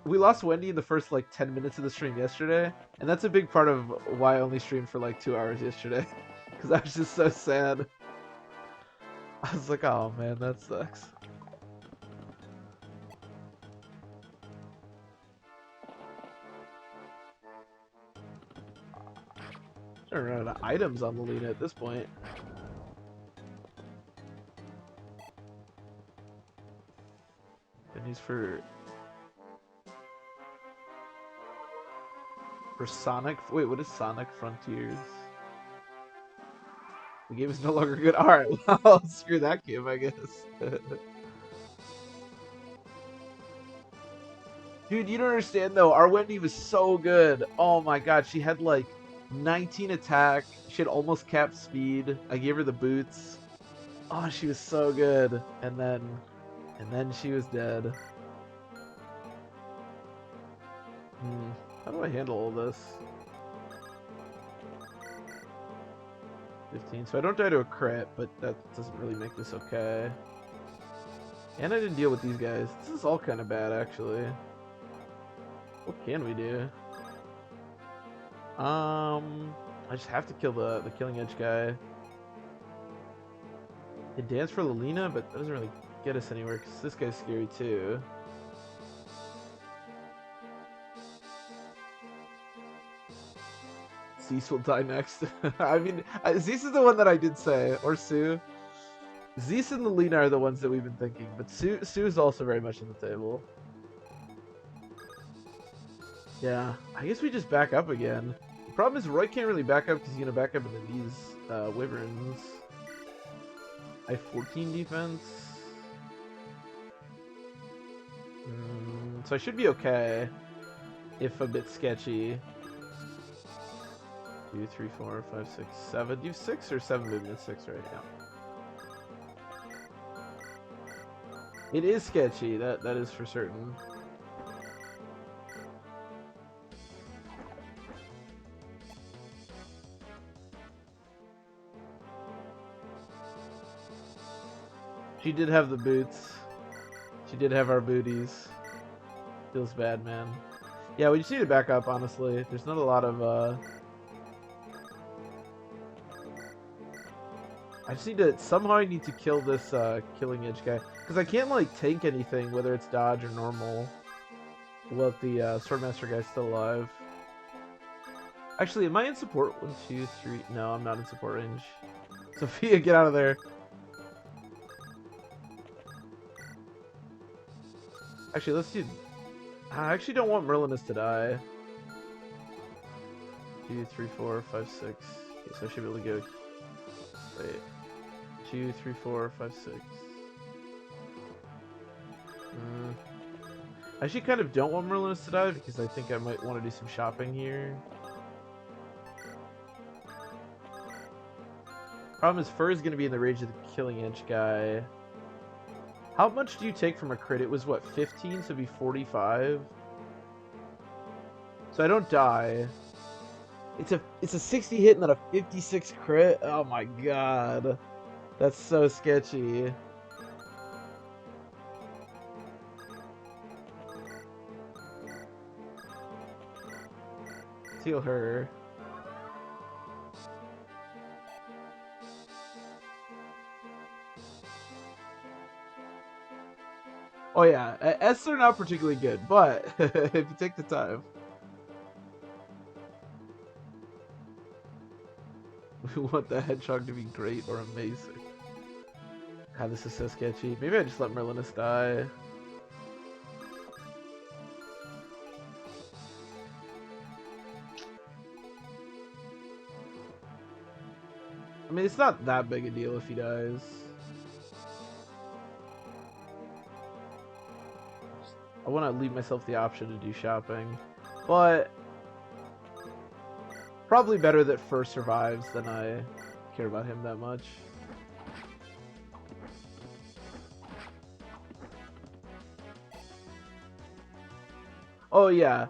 we lost Wendy in the first like 10 minutes of the stream yesterday, and that's a big part of why I only streamed for like 2 hours yesterday. Because I was just so sad. I was like, oh man, that sucks. I don't run out of items on Melina at this point. And he's for Sonic. Wait, what is Sonic Frontiers? The game is no longer good. Alright, well, screw that game, I guess. Dude, you don't understand though. Our Wendy was so good. Oh my god, she had like 19 attack. She had almost capped speed. I gave her the boots. Oh, she was so good. And then she was dead. How do I handle all this? 15. So I don't die to a crit, but that doesn't really make this okay. And I didn't deal with these guys. This is all kind of bad, actually. What can we do? I just have to kill the killing edge guy. And dance for Lilina, but that doesn't really get us anywhere because this guy's scary too. Zeus will die next. I mean, Zeus is the one that I did say, or Sue. Zeus and Lilina are the ones that we've been thinking, but Sue is also very much on the table. Yeah, I guess we just back up again. The problem is Roy can't really back up because he's going to back up into these wyverns. I have 14 defense. So I should be okay, if a bit sketchy. 2, 3, 4, 5, 6, 7. Do you have 6 or 7 movement? 6 right now. It is sketchy, that is for certain. She did have the boots. She did have our booties. Feels bad, man. Yeah, we just need to back up, honestly. There's not a lot of, I just need to, somehow I need to kill this, Killing Edge guy. Because I can't, like, tank anything, whether it's dodge or normal, while the, Swordmaster guy's still alive. Actually, am I in support? 1, 2, 3. No, I'm not in support range. Sophia, get out of there. Actually, let's do... I actually don't want Merlinus to die. 2, 3, 4, 5, 6. Okay, so I should be able to go... Wait. 2, 3, 4, 5, 6. I actually kind of don't want Merlinus to die because I think I might want to do some shopping here. Problem is, Fur is going to be in the range of the Killing Edge guy. How much do you take from a crit? It was, what, 15? So it'd be 45? So I don't die. It's a 60 hit and then a 56 crit? Oh my god. That's so sketchy. Heal her. Oh yeah, S are not particularly good, but if you take the time. We want the hedgehog to be great or amazing. God, this is so sketchy. Maybe I just let Merlinus die. I mean, it's not that big a deal if he dies. I want to leave myself the option to do shopping. But probably better that Fur survives than I care about him that much. Oh yeah.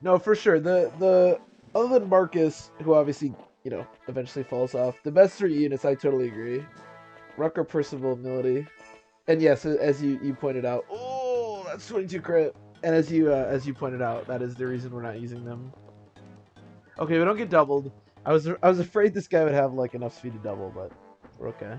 No, for sure. The other than Marcus, who obviously, you know, eventually falls off, the best 3 units, I totally agree. Rucker, Percival, Mility. And yes, as you pointed out, oh, that's 22 crit. And as you pointed out, that is the reason we're not using them. Okay, we don't get doubled. I was afraid this guy would have like enough speed to double, but we're okay.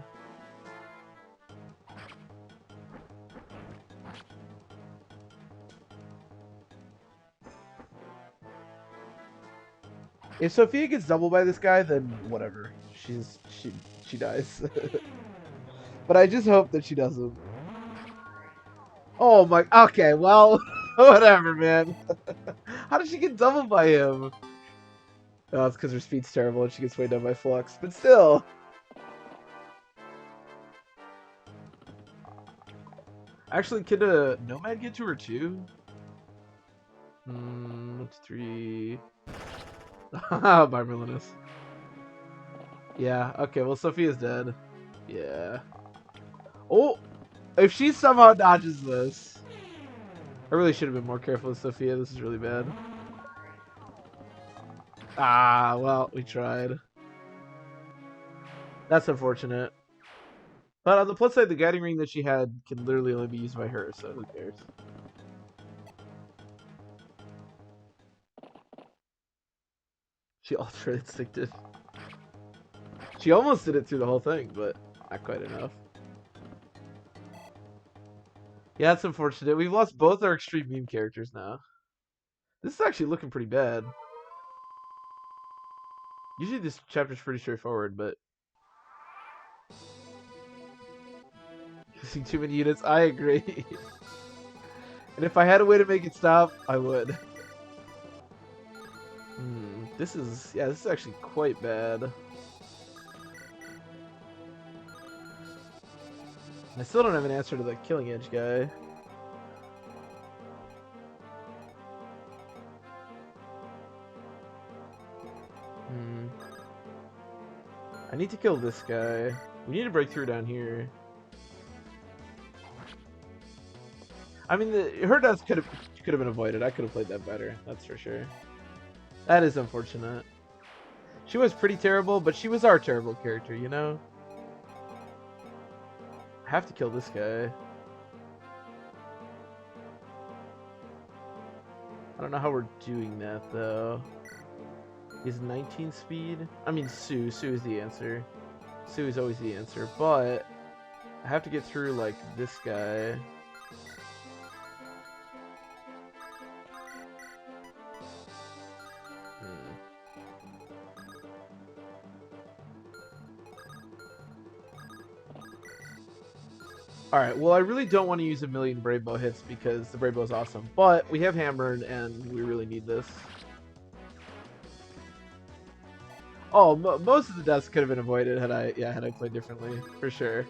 If Sophia gets doubled by this guy, then whatever. She dies. But I just hope that she doesn't. Oh my. Okay, well, whatever, man. How did she get doubled by him? Oh, it's because her speed's terrible and she gets weighed down by Flux. But still. Actually, could a Nomad get to her too? 3. By Merlinus. Yeah, okay, well, Sophia's dead. Yeah. Oh! If she somehow dodges this. I really should have been more careful with Sophia. This is really bad. Ah, well, we tried. That's unfortunate. But on the plus side, the guiding ring that she had can literally only be used by her, so who cares? She ultra instinctive. She almost did it through the whole thing, but not quite enough. Yeah, it's unfortunate. We've lost both our extreme meme characters now. This is actually looking pretty bad. Usually this chapter's pretty straightforward, but... Using too many units, I agree. And if I had a way to make it stop, I would. This is actually quite bad. I still don't have an answer to the Killing Edge guy. I need to kill this guy. We need to break through down here. I mean, her death could have been avoided. I could have played that better. That's for sure. That is unfortunate. She was pretty terrible, but she was our terrible character, you know? I have to kill this guy. I don't know how we're doing that, though. Is 19 speed? I mean, Sue. Sue is the answer. Sue is always the answer, but I have to get through, like, this guy. Alright, well, I really don't want to use a million Brave Bow hits because the Brave Bow is awesome, but we have Hammered and we really need this. Oh, most of the deaths could have been avoided had I played differently, for sure.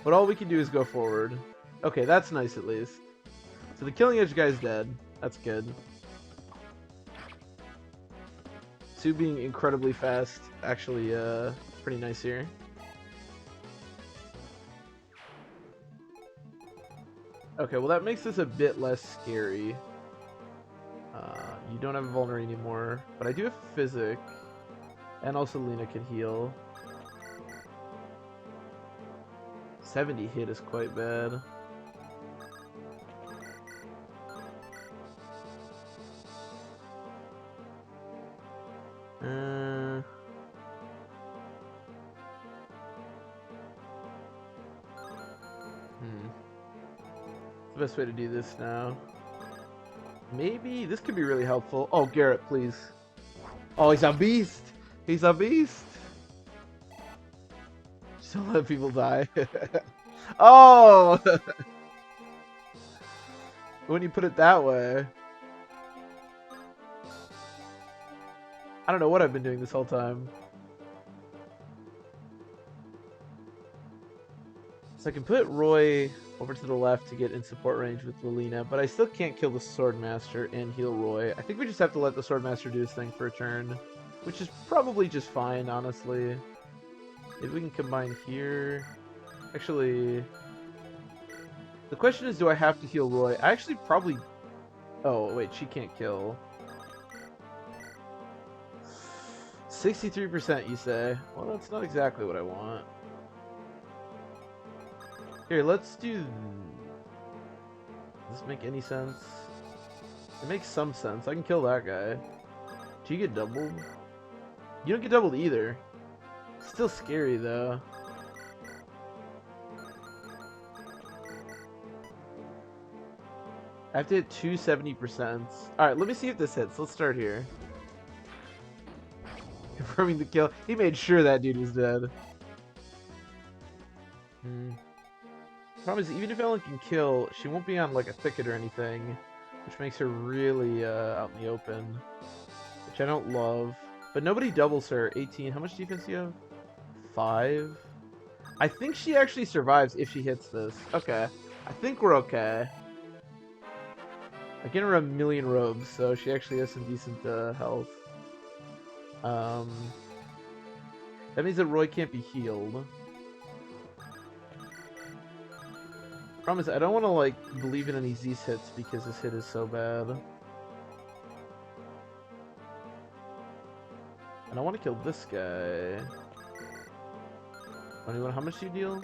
But all we can do is go forward. Okay, that's nice at least. So the Killing Edge guy's dead. That's good. Sue being incredibly fast, actually, pretty nice here. Okay, well that makes this a bit less scary. You don't have a vulnerary anymore, but I do have Physic, and also Lena can heal. 70 hit is quite bad. The best way to do this now. Maybe this could be really helpful. Oh, Garrett, please. Oh, he's a beast. He's a beast. Just don't let people die. Oh! When you put it that way. I don't know what I've been doing this whole time. So I can put Roy over to the left to get in support range with Lilina, but I still can't kill the Swordmaster and heal Roy. I think we just have to let the Swordmaster do his thing for a turn, which is probably just fine, honestly. Maybe we can combine here. Actually, the question is, do I have to heal Roy? I actually probably... Oh, wait, she can't kill. 63%, you say? Well, that's not exactly what I want. Here, let's do... Does this make any sense? It makes some sense. I can kill that guy. Do you get doubled? You don't get doubled either. Still scary, though. I have to hit 270%. Alright, let me see if this hits. Let's start here. Confirming the kill. He made sure that dude was dead. Problem is, even if Ellen can kill, she won't be on like a thicket or anything, which makes her really out in the open, which I don't love. But nobody doubles her. 18. How much defense do you have? 5. I think she actually survives if she hits this. Okay. I think we're okay. I get her a million robes, so she actually has some decent health. That means that Roy can't be healed. Problem is, I don't want to like believe in any Z's hits because this hit is so bad. And I want to kill this guy. 21, how much do you deal?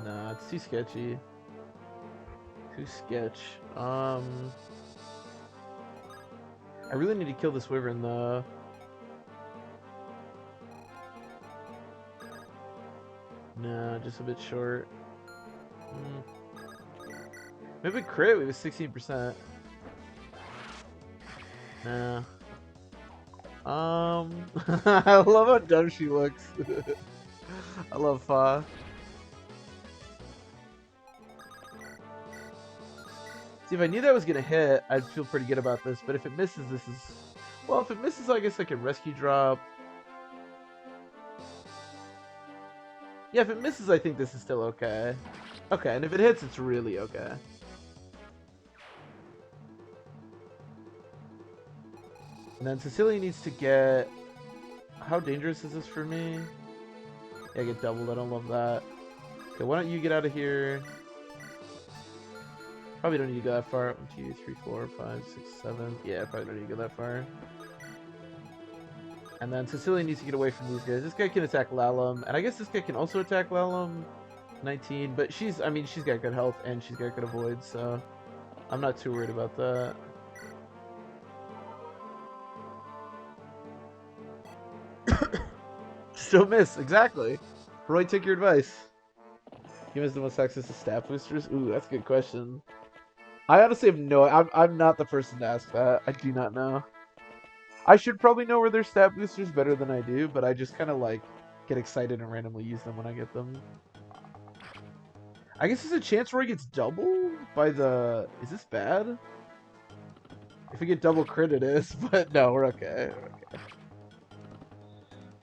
Nah, it's too sketchy. Too sketch. I really need to kill this wyvern though. Nah, just a bit short. Maybe crit, we have 16%. Nah. I love how dumb she looks. I love Fa. See, if I knew that was gonna hit, I'd feel pretty good about this, but if it misses, this is... Well, if it misses, I guess I can rescue drop. Yeah, if it misses, I think this is still okay. Okay, and if it hits, it's really okay. And then Cecilia needs to get... How dangerous is this for me? Yeah, I get doubled. I don't love that. Okay, why don't you get out of here? Probably don't need to go that far. 1, 2, 3, 4, 5, 6, 7. Yeah, probably don't need to go that far. And then Cecilia needs to get away from these guys. This guy can attack Lalum, and I guess this guy can also attack Lalum. 19, but she's got good health and she's got good avoid, so I'm not too worried about that. Still miss, exactly. Roy, take your advice. Game has the most access to stat boosters? Ooh, that's a good question. I honestly have no... I'm not the person to ask that. I do not know. I should probably know where there's stat boosters better than I do, but I just kind of like get excited and randomly use them when I get them. I guess there's a chance Roy gets double by the... Is this bad? If we get double crit it is, but no, we're okay. We're okay.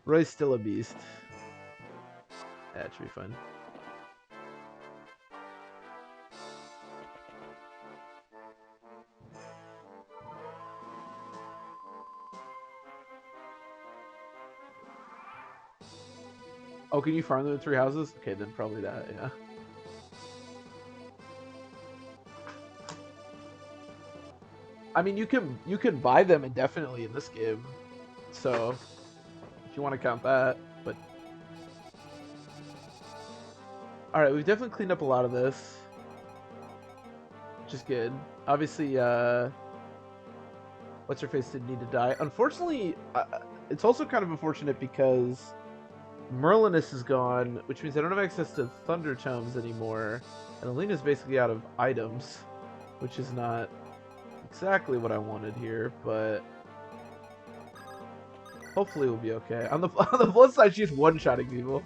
Roy's still a beast. Yeah, it should be fine. Oh, can you farm them in 3 houses? Okay, then probably that, yeah. I mean, you can buy them indefinitely in this game, so if you want to count that, but... Alright, we've definitely cleaned up a lot of this, which is good. Obviously, What's-Her-Face didn't need to die. Unfortunately, it's also kind of unfortunate because Merlinus is gone, which means I don't have access to Thunder Tomes anymore, and Alina's basically out of items, which is not exactly what I wanted here, but hopefully we'll be okay. On the plus side, she's one-shotting people.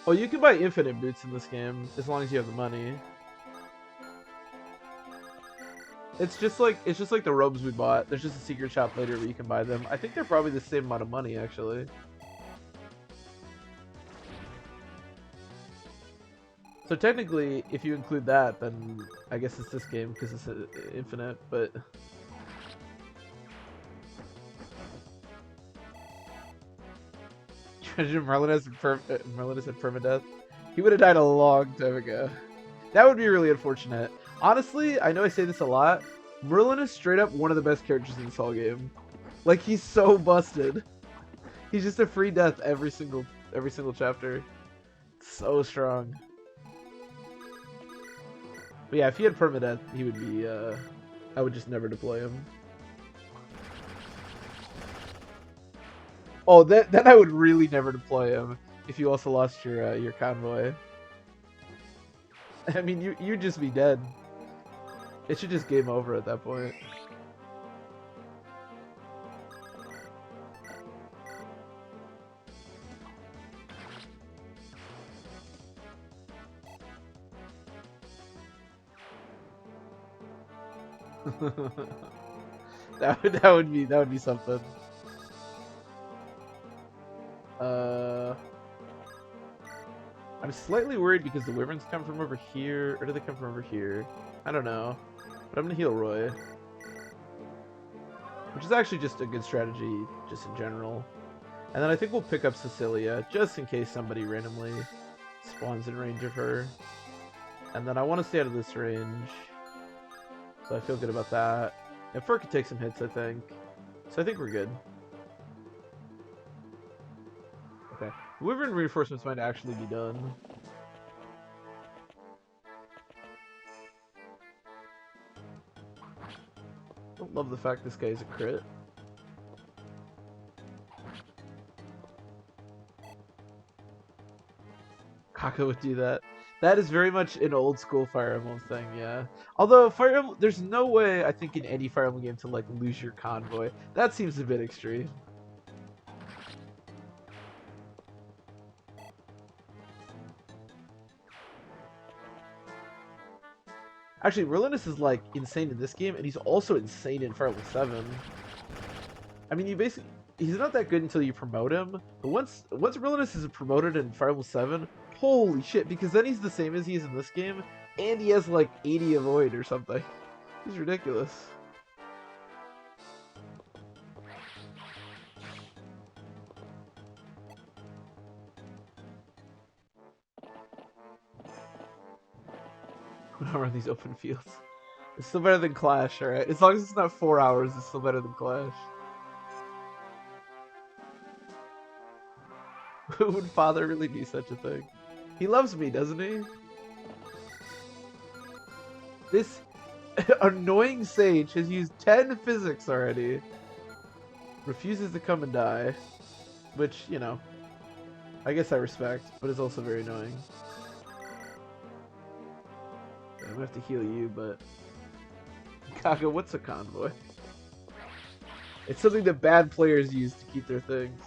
Oh, you can buy infinite boots in this game as long as you have the money. It's just like the robes we bought. There's just a secret shop later where you can buy them. I think they're probably the same amount of money, actually. So technically, if you include that, then I guess it's this game because it's infinite, but... Imagine Merlinus had permadeath. He would have died a long time ago. That would be really unfortunate. Honestly, I know I say this a lot. Merlin is straight up one of the best characters in this whole game. Like, he's so busted. He's just a free death every single chapter. So strong. But yeah, if he had permadeath, he would be, I would just never deploy him. Oh, then I would really never deploy him if you also lost your convoy. I mean, you'd just be dead. It should just game over at that point. that would be something. I'm slightly worried because the wyverns come from over here, or do they come from over here? I don't know. But I'm gonna heal Roy. Which is actually just a good strategy, just in general. And then I think we'll pick up Cecilia, just in case somebody randomly spawns in range of her. And then I want to stay out of this range. So I feel good about that. And Fur could take some hits, I think. So I think we're good. Okay. Wyvern reinforcements might actually be done. Don't love the fact this guy's a crit. Kaka would do that. That is very much an old school Fire Emblem thing, yeah. Although Fire Emblem, there's no way I think in any Fire Emblem game to like lose your convoy. That seems a bit extreme. Actually, Merlinus is like insane in this game, and he's also insane in Fire Emblem 7. I mean, he's not that good until you promote him, but once Merlinus is promoted in Fire Emblem 7, Holy shit, because then he's the same as he is in this game, and he has like 80 avoid or something. He's ridiculous. Who don't run these open fields? It's still better than Clash, alright? As long as it's not 4 hours, it's still better than Clash. Would father really do such a thing? He loves me, doesn't he? This annoying sage has used 10 physics already. Refuses to come and die. Which, you know, I guess I respect, but it's also very annoying. Yeah, I'm gonna have to heal you, but... Kaga, what's a convoy? It's something that bad players use to keep their things.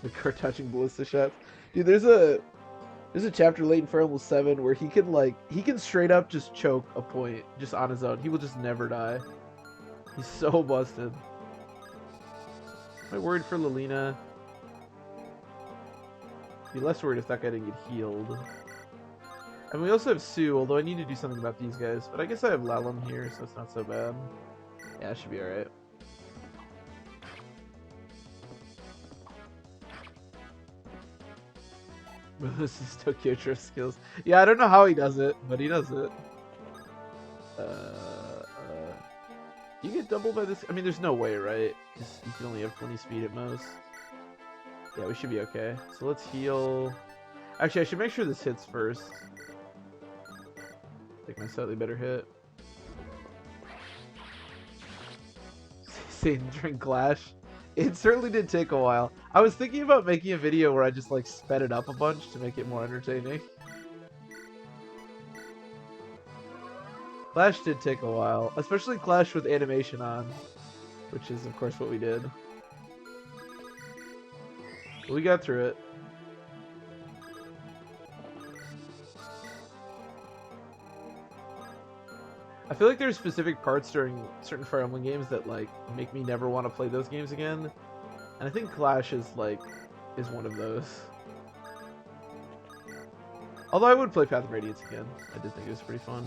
The card touching ballista shots. Dude, there's a chapter late in Fire Emblem 7 where he can straight up just choke a point just on his own. He will just never die. He's so busted. Am I worried for Lilina? Be less worried if that guy didn't get healed. And we also have Sue, although I need to do something about these guys. But I guess I have Lalum here, so it's not so bad. Yeah, it should be alright. This is Tokyo Drift skills. Yeah, I don't know how he does it, but he does it. You get double by this? I mean, there's no way, right? Because you can only have 20 speed at most. Yeah, we should be okay. So let's heal. Actually, I should make sure this hits first. Take my slightly better hit. Satan during Clash. It certainly did take a while. I was thinking about making a video where I just like sped it up a bunch to make it more entertaining. Clash did take a while, especially Clash with animation on, which is of course what we did. But we got through it. I feel like there's specific parts during certain Fire Emblem games that like make me never want to play those games again, and I think Clash is one of those. Although I would play Path of Radiance again. I did think it was pretty fun.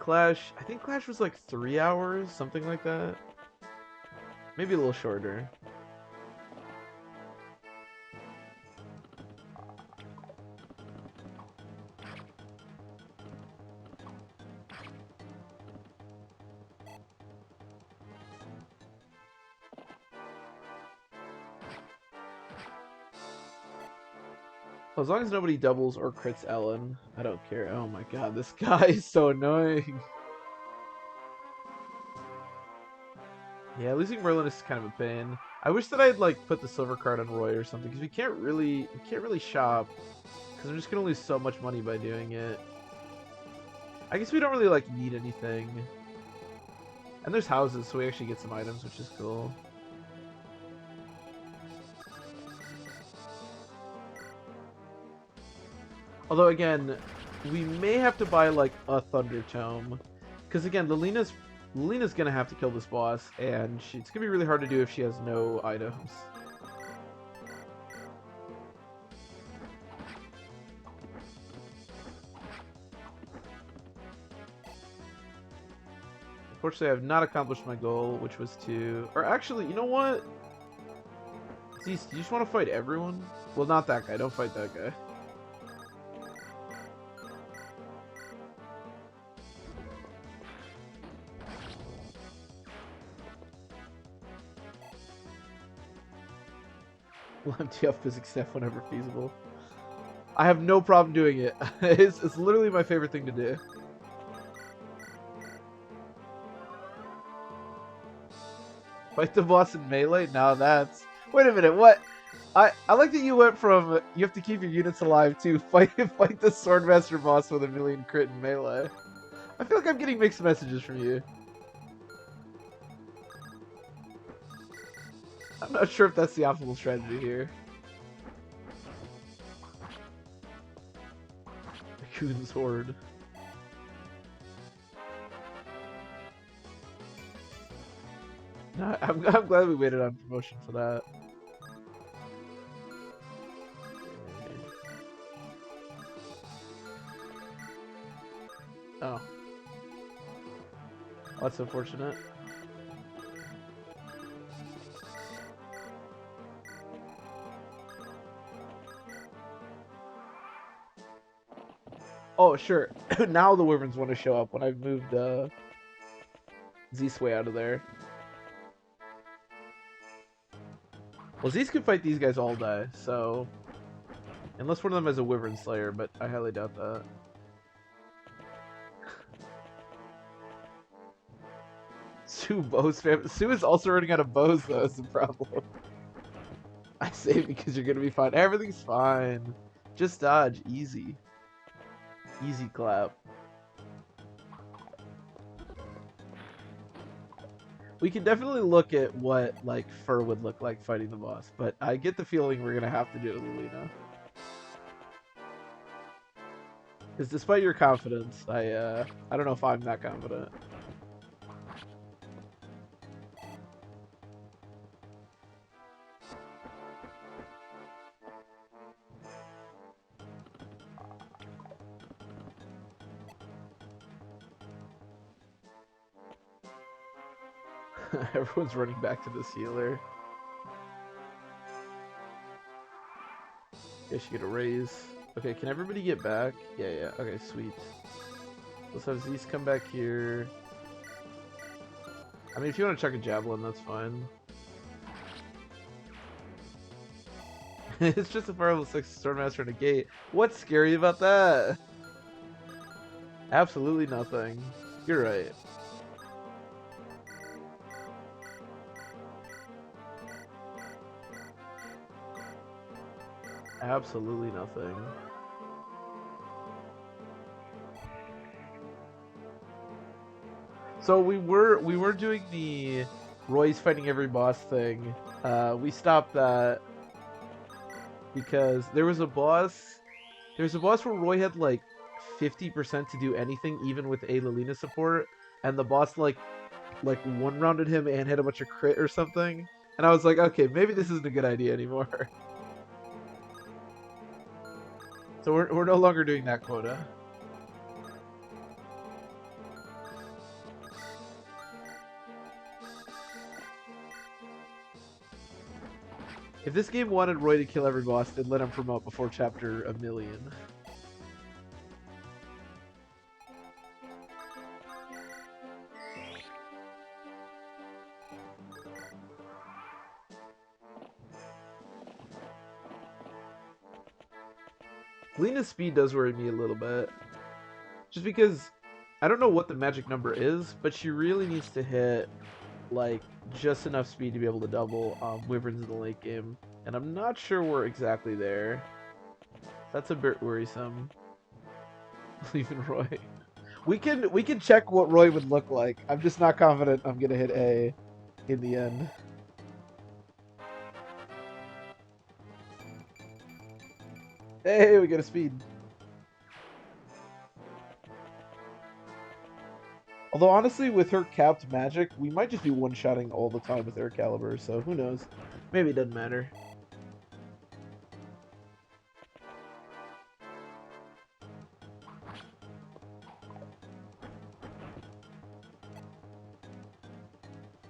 I think Clash was like 3 hours, something like that. Maybe a little shorter. As long as nobody doubles or crits Ellen, I don't care. Oh my god, this guy is so annoying. Yeah, losing Merlin is kind of a pain. I wish that I'd like put the silver card on Roy or something, because we can't really shop, because I'm just gonna lose so much money by doing it. I guess we don't really like need anything. And there's houses, so we actually get some items, which is cool. Although again, we may have to buy like a Thunder Tome, because again, Lilina's gonna have to kill this boss, and it's gonna be really hard to do if she has no items. Unfortunately, I have not accomplished my goal, which was to... Or actually, you know what? Zeus, do you just want to fight everyone? Well, not that guy. Don't fight that guy. We'll empty out physics staff whenever feasible. I have no problem doing it. It's literally my favorite thing to do. Fight the boss in melee? Now that's... Wait a minute, what? I like that you went from you have to keep your units alive to fight the Swordmaster boss with a million crit in melee. I feel like I'm getting mixed messages from you. I'm not sure if that's the optimal strategy here. Coon's Horde. No, I'm glad we waited on promotion for that. Oh. That's unfortunate. Oh, sure. Now the Wyverns want to show up when I've moved Z-Sway out of there. Well, Z's can fight these guys all day, so... Unless one of them has a Wyvern Slayer, but I highly doubt that. Sue bows, fam. Sue is also running out of bows, though, is the problem. I say because you're gonna be fine. Everything's fine. Just dodge. Easy. Easy clap. We can definitely look at what, like, Fur would look like fighting the boss, but I get the feeling we're gonna have to do it with Lina. Because despite your confidence, I don't know if I'm that confident. Everyone's running back to this healer. Guess you get a raise. Okay, can everybody get back? Yeah. Okay, sweet. Let's have Zeus come back here. I mean, if you want to chuck a javelin, that's fine. It's just a fire level 6 Swordmaster and a gate. What's scary about that? Absolutely nothing. You're right. Absolutely nothing. So we were doing the Roy's fighting every boss thing. We stopped that because there was a boss. There was a boss where Roy had like 50% to do anything, even with a Lilina support, and the boss like one-rounded him and hit a bunch of crit or something. And I was like, okay, maybe this isn't a good idea anymore. So we're no longer doing that quota. If this game wanted Roy to kill every boss, they'd let him promote before chapter 1,000,000. Lina's speed does worry me a little bit. Just because I don't know what the magic number is, but she really needs to hit like just enough speed to be able to double Wyverns in the late game. And I'm not sure we're exactly there. That's a bit worrisome. Leaving Roy. We can check what Roy would look like. I'm just not confident I'm gonna hit A in the end. Hey, we get a speed. Although honestly, with her capped magic, we might just be one-shotting all the time with Air Caliber, so who knows? Maybe it doesn't matter.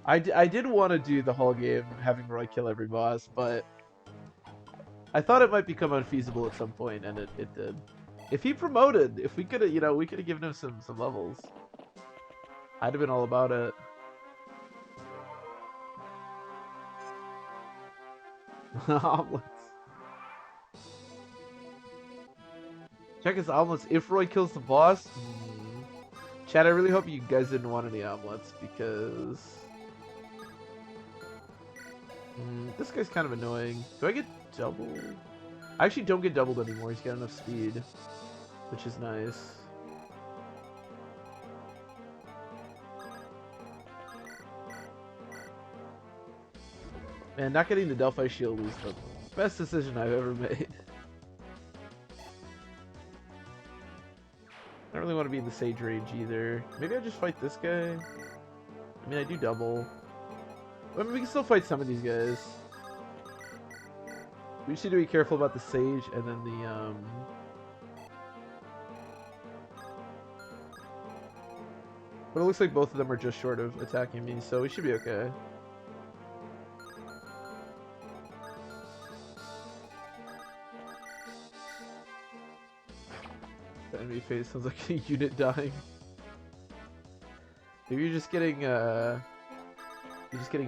I did want to do the whole game having Roy kill every boss, but I thought it might become unfeasible at some point, and it did. If he promoted, if we could have, we could have given him some levels. I'd have been all about it. Omelets. Check his omelets. If Roy kills the boss, Chad, I really hope you guys didn't want any omelets because this guy's kind of annoying. Do I get doubled? I actually don't get doubled anymore. He's got enough speed, which is nice. Man, not getting the Delphi Shield was the best decision I've ever made. I don't really want to be in the Sage range either. Maybe I just fight this guy. I mean, I do double. I mean, we can still fight some of these guys. We just need to be careful about the Sage and then the, But it looks like both of them are just short of attacking me, so we should be okay. The enemy phase sounds like a unit dying. Maybe you're just getting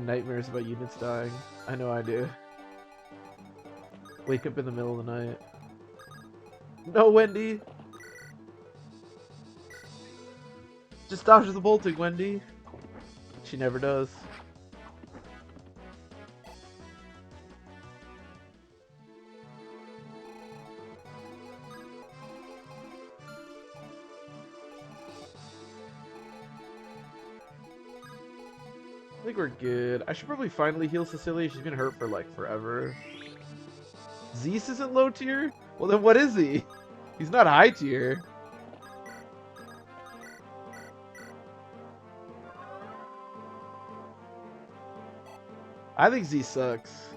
nightmares about units dying. I know I do. Wake up in the middle of the night. No, Wendy! Just dodge the bolting, Wendy! She never does. I think we're good. I should probably finally heal Cecilia. She's been hurt for like forever. Zeus isn't low tier? Well then what is he? He's not high tier. I think Z sucks.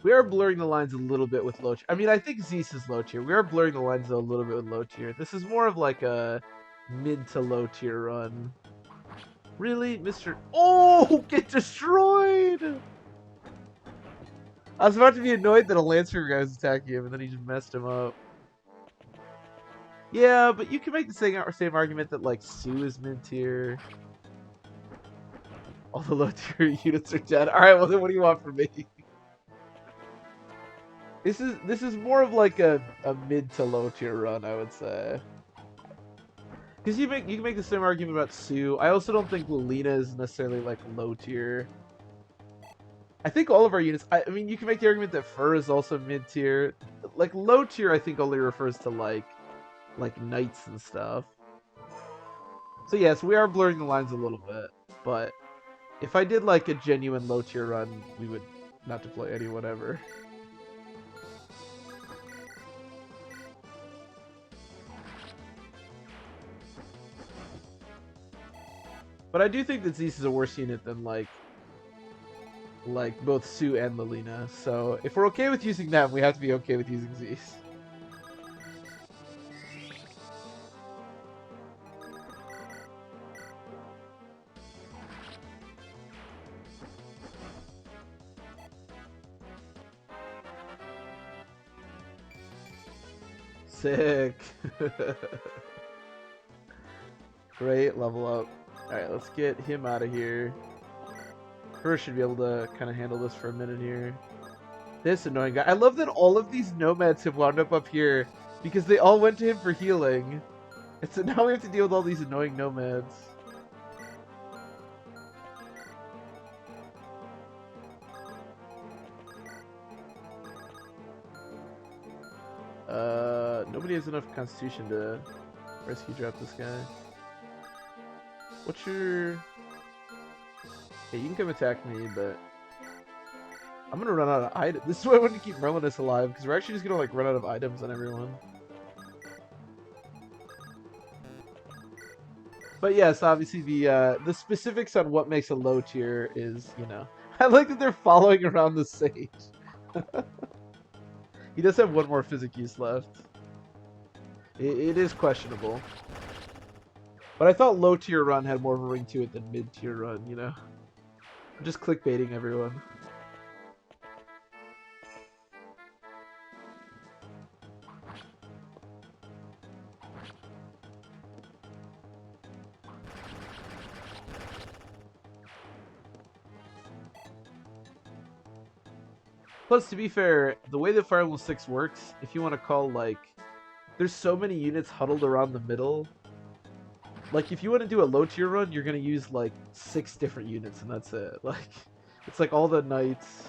We are blurring the lines a little bit with low tier. I mean, I think Zeus is low tier. We are blurring the lines though a little bit with low tier. This is more of like a mid to low tier run. Really? Mr. Oh, get destroyed! I was about to be annoyed that a Lancer guy was attacking him and then he just messed him up. Yeah, but you can make the same argument that like Sue is mid tier. All the low tier units are dead. Alright, well then what do you want from me? This is more of like a mid to low tier run, I would say. Because you can make the same argument about Sue. I also don't think Lina is necessarily like low tier. I think all of our units. I mean, you can make the argument that Fur is also mid tier. Like low tier, I think only refers to like knights and stuff. So yes, we are blurring the lines a little bit. But if I did like a genuine low tier run, we would not deploy anyone ever. But I do think that Zeus is a worse unit than like both Sue and Lilina. So if we're okay with using them, we have to be okay with using Zeus. Sick. Great, level up. Alright, let's get him out of here. First should be able to kind of handle this for a minute here. This annoying guy. I love that all of these nomads have wound up here because they all went to him for healing. And so now we have to deal with all these annoying nomads. Nobody has enough constitution to rescue drop this guy. What's your... Hey, you can come attack me, but I'm gonna run out of items. This is why I want to keep Merlinus alive, because we're actually just gonna like run out of items on everyone. But yes, obviously the specifics on what makes a low tier is, you know, I like that they're following around the sage. He does have one more physic use left. It is questionable. But I thought low tier run had more of a ring to it than mid tier run, you know? I'm just clickbaiting everyone. Plus, to be fair, the way that Fire Emblem 6 works, if you want to call, like... There's so many units huddled around the middle. Like, if you want to do a low tier run, you're going to use, like, 6 different units, and that's it. Like, it's like all the knights.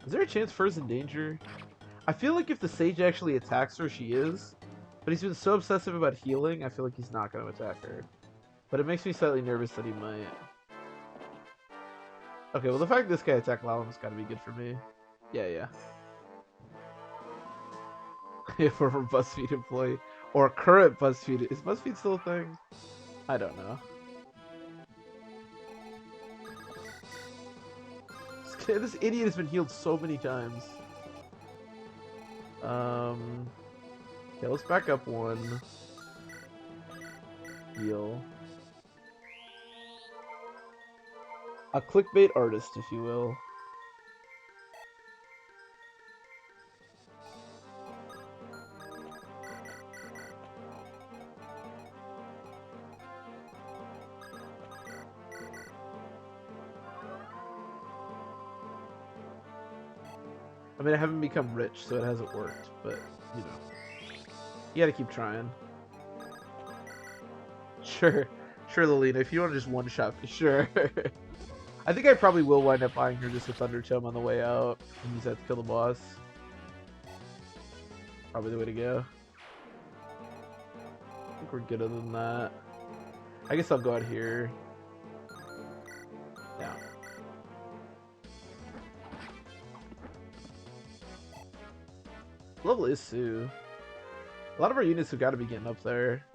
Is there a chance Fur's in danger? I feel like if the Sage actually attacks her, she is. But he's been so obsessive about healing, I feel like he's not going to attack her. But it makes me slightly nervous that he might. Okay, well the fact this guy attacked Lalum's got to be good for me. Yeah. Former BuzzFeed employee. Or current BuzzFeed. Is BuzzFeed still a thing? I don't know. This idiot has been healed so many times. Okay, let's back up one. Heal. A clickbait artist, if you will. I mean, I haven't become rich, so it hasn't worked, but, you know. You gotta keep trying. Sure, Lilina, if you want to just one-shot me, sure. I think I probably will wind up buying her just a Thunder Tome on the way out, and use that to kill the boss. Probably the way to go. I think we're good other than that. I guess I'll go out here. Yeah. Level is Sue. A lot of our units have got to be getting up there.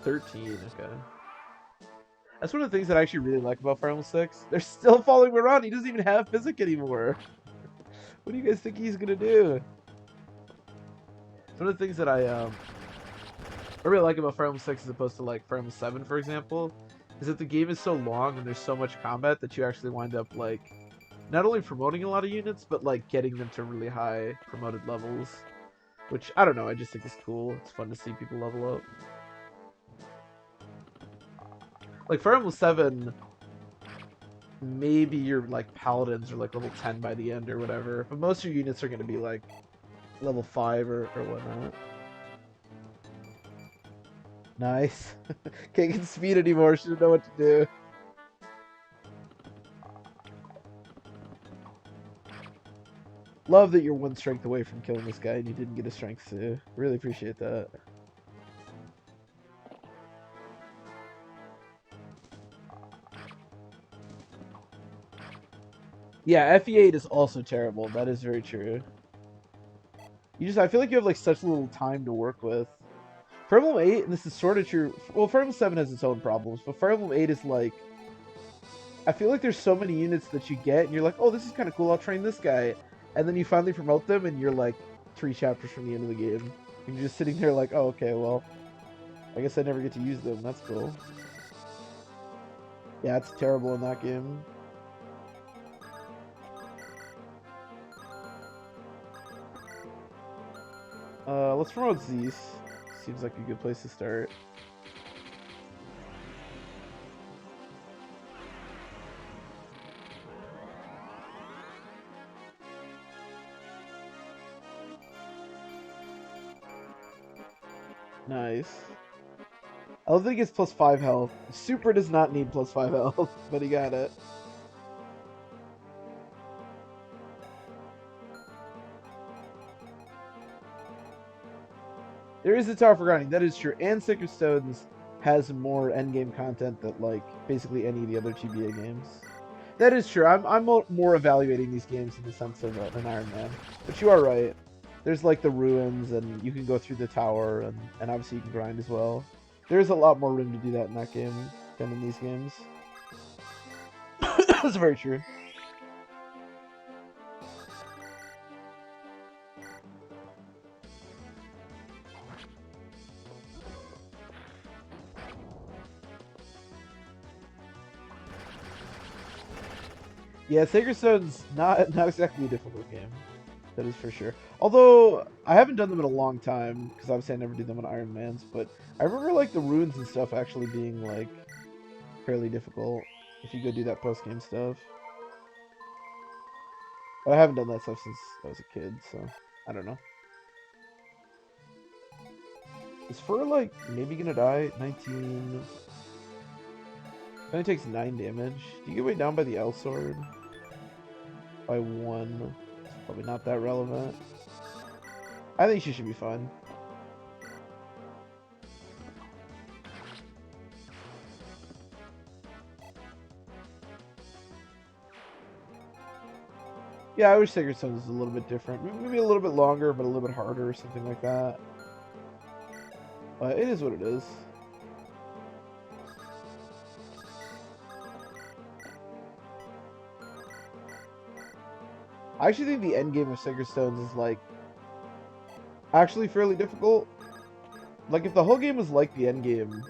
13, okay. That's one of the things that I actually really like about Fire Emblem 6. They're still following me around. He doesn't even have Physic anymore. What do you guys think he's gonna do? It's one of the things that I really like about Fire Emblem 6 as opposed to like Fire Emblem 7, for example, is that the game is so long and there's so much combat that you actually wind up like not only promoting a lot of units, but like getting them to really high promoted levels. Which, I don't know, I just think is cool. It's fun to see people level up. Like, Fire Emblem 7, maybe your, like, paladins are, like, level 10 by the end or whatever. But most of your units are going to be, like, level 5 or whatnot. Nice. Can't get speed anymore. Shouldn't know what to do. Love that you're one strength away from killing this guy and you didn't get a strength too. Really appreciate that. Yeah, FE8 is also terrible. That is very true. I feel like you have like such little time to work with. Fire Emblem 8, and this is sort of true. Well, Fire Emblem 7 has its own problems, but Fire Emblem 8 is like, I feel like there's so many units that you get, and you're like, oh, this is kind of cool. I'll train this guy. And then you finally promote them, and you're like 3 chapters from the end of the game. And you're just sitting there like, oh, okay, well, I guess I never get to use them. That's cool. Yeah, it's terrible in that game. Let's promote Zeus. Seems like a good place to start. Nice. I love that he gets plus 5 health. Super does not need plus 5 health, but he got it. There is a tower for grinding, that is true. And Sacred Stones has more endgame content than like basically any of the other TBA games. That is true. I'm more evaluating these games in the sense of an Iron Man. But you are right. There's like the ruins, and you can go through the tower, and obviously you can grind as well. There's a lot more room to do that in that game than in these games. That's very true. Yeah, Sacred Stone's not exactly a difficult game. That is for sure. Although, I haven't done them in a long time, because obviously I never do them on Iron Man's, but I remember, like, the runes and stuff actually being, like, fairly difficult if you go do that post-game stuff. But I haven't done that stuff since I was a kid, so I don't know. Is Fur, like, maybe gonna die? 19... It only takes 9 damage. Do you get weighed down by the L Sword? By 1. Probably not that relevant. I think she should be fine. Yeah, I wish Sacred Stones was a little bit different. Maybe a little bit longer, but a little bit harder or something like that. But it is what it is. I actually think the end game of Sacred Stones is like actually fairly difficult. Like if the whole game was like the end game,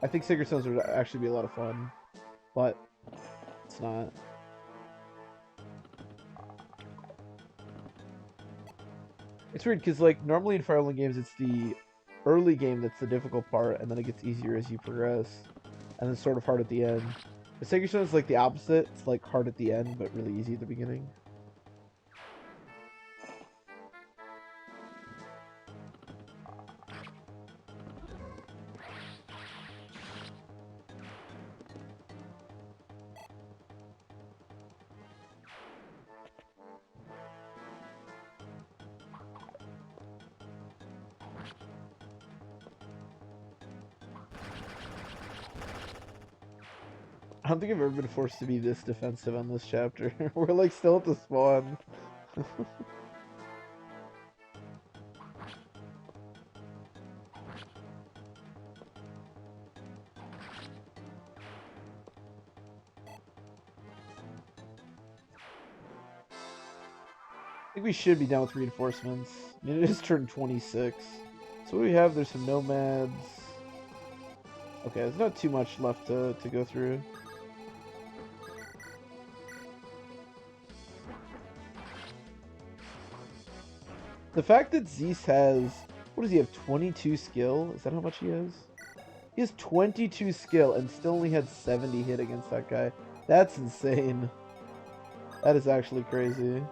I think Sacred Stones would actually be a lot of fun. But it's not. It's weird because like normally in Fire Emblem games it's the early game that's the difficult part, and then it gets easier as you progress, and then sort of hard at the end. But Sacred Stone is like the opposite. It's like hard at the end, but really easy at the beginning. I don't think I've ever been forced to be this defensive on this chapter. We're like still at the spawn. I think we should be done with reinforcements. I mean, it is turn 26. So what do we have? There's some nomads. Okay, there's not too much left to go through. The fact that Zeus has... What does he have? 22 skill? Is that how much he has? He has 22 skill and still only had 70 hit against that guy. That's insane. That is actually crazy.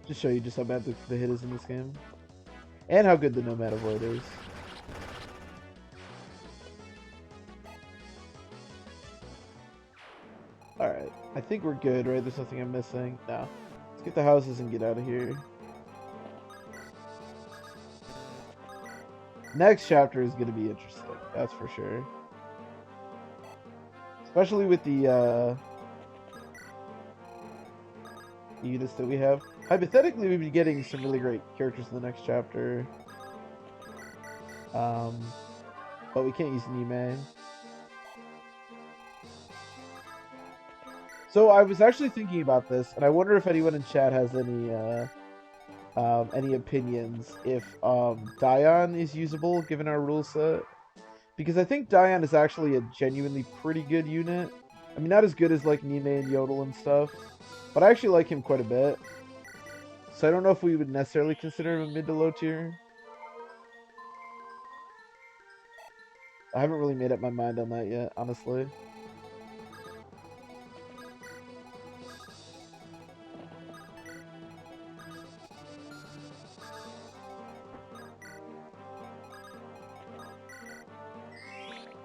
Just show you just how bad the hit is in this game. And how good the Nomad Avoid is. Alright, I think we're good, right? There's nothing I'm missing. No. Let's get the houses and get out of here. Next chapter is going to be interesting, that's for sure. Especially with the units that we have. Hypothetically, we'd be getting some really great characters in the next chapter. But we can't use Nime. So I was actually thinking about this, and I wonder if anyone in chat has any opinions if Dion is usable given our rule set. Because I think Dion is actually a genuinely pretty good unit. I mean, not as good as like Nime and Yodel and stuff, but I actually like him quite a bit. So I don't know if we would necessarily consider him a mid to low tier. I haven't really made up my mind on that yet, honestly.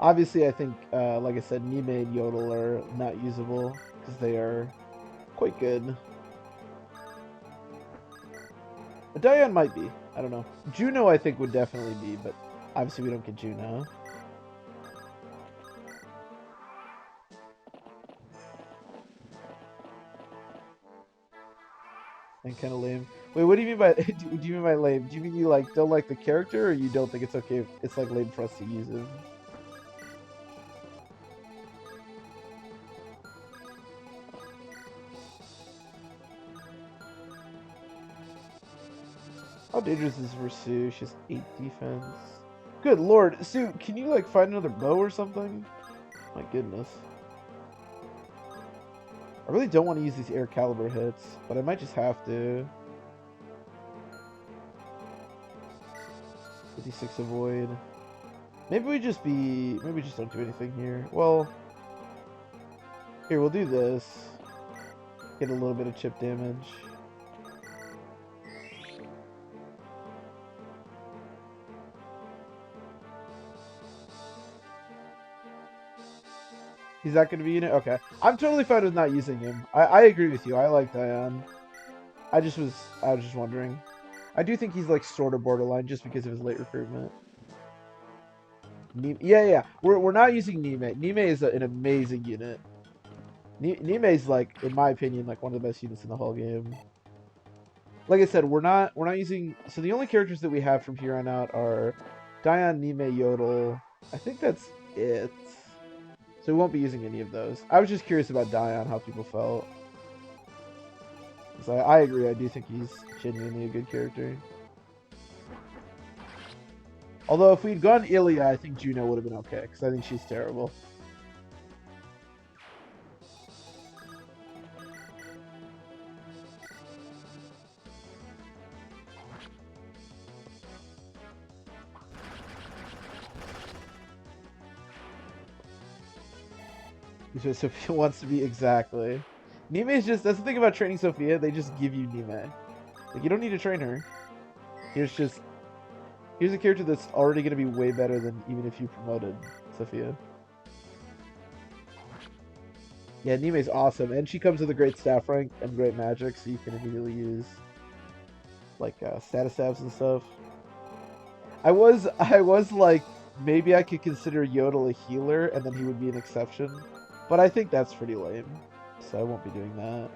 Obviously, I think, like I said, Nime and Yodel are not usable because they are quite good. But Dion might be. I don't know. Juno, I think, would definitely be, but obviously we don't get Juno. And kind of lame. Wait, what do you mean by do you mean by lame? Do you mean you like don't like the character, or you don't think it's okay if it's like lame for us to use him? How dangerous is Sue? She has 8 defense. Good lord, Sue, can you like find another bow or something? My goodness. I really don't want to use these air caliber hits, but I might just have to. 56 avoid. Maybe we just don't do anything here. Well, here, we'll do this. Get a little bit of chip damage. He's not going to be in it? Okay. I'm totally fine with not using him. I agree with you. I like Dion. I was just wondering. I do think he's like sort of borderline just because of his late recruitment. Yeah. We're not using Nime. Nime is an amazing unit. Nime is like, in my opinion, like one of the best units in the whole game. Like I said, we're not using. So the only characters that we have from here on out are Dion, Nime, Yodel. I think that's it. So we won't be using any of those. I was just curious about Dion, how people felt. So I agree. I do think he's genuinely a good character. Although if we'd gone Ilya, I think Juno would have been okay because I think she's terrible. Sophia wants to be exactly. Nime is just, that's the thing about training Sophia. They just give you Nime. Like you don't need to train her. Here's a character that's already going to be way better than even if you promoted Sophia. Yeah, Nime's awesome, and she comes with a great staff rank and great magic, so you can immediately use like status stabs and stuff. I was like, maybe I could consider Yodel a healer, and then he would be an exception, but I think that's pretty lame, so I won't be doing that.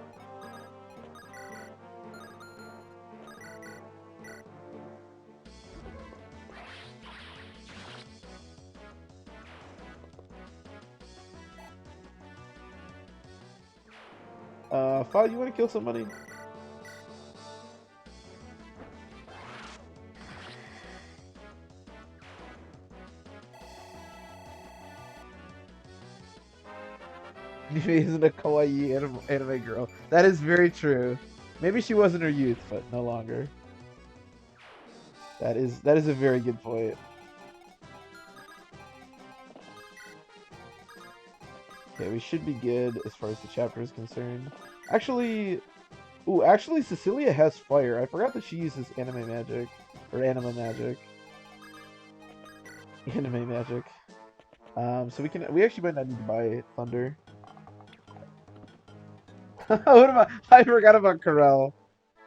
Fa, you want to kill somebody? Nime isn't a kawaii anime girl. That is very true. Maybe she was in her youth, but no longer. That is a very good point. Okay, we should be good as far as the chapter is concerned. Actually, actually Cecilia has fire. I forgot that she uses anime magic. Or anima magic. Anime magic. So we actually might not need to buy Thunder. What am I forgot about Corel.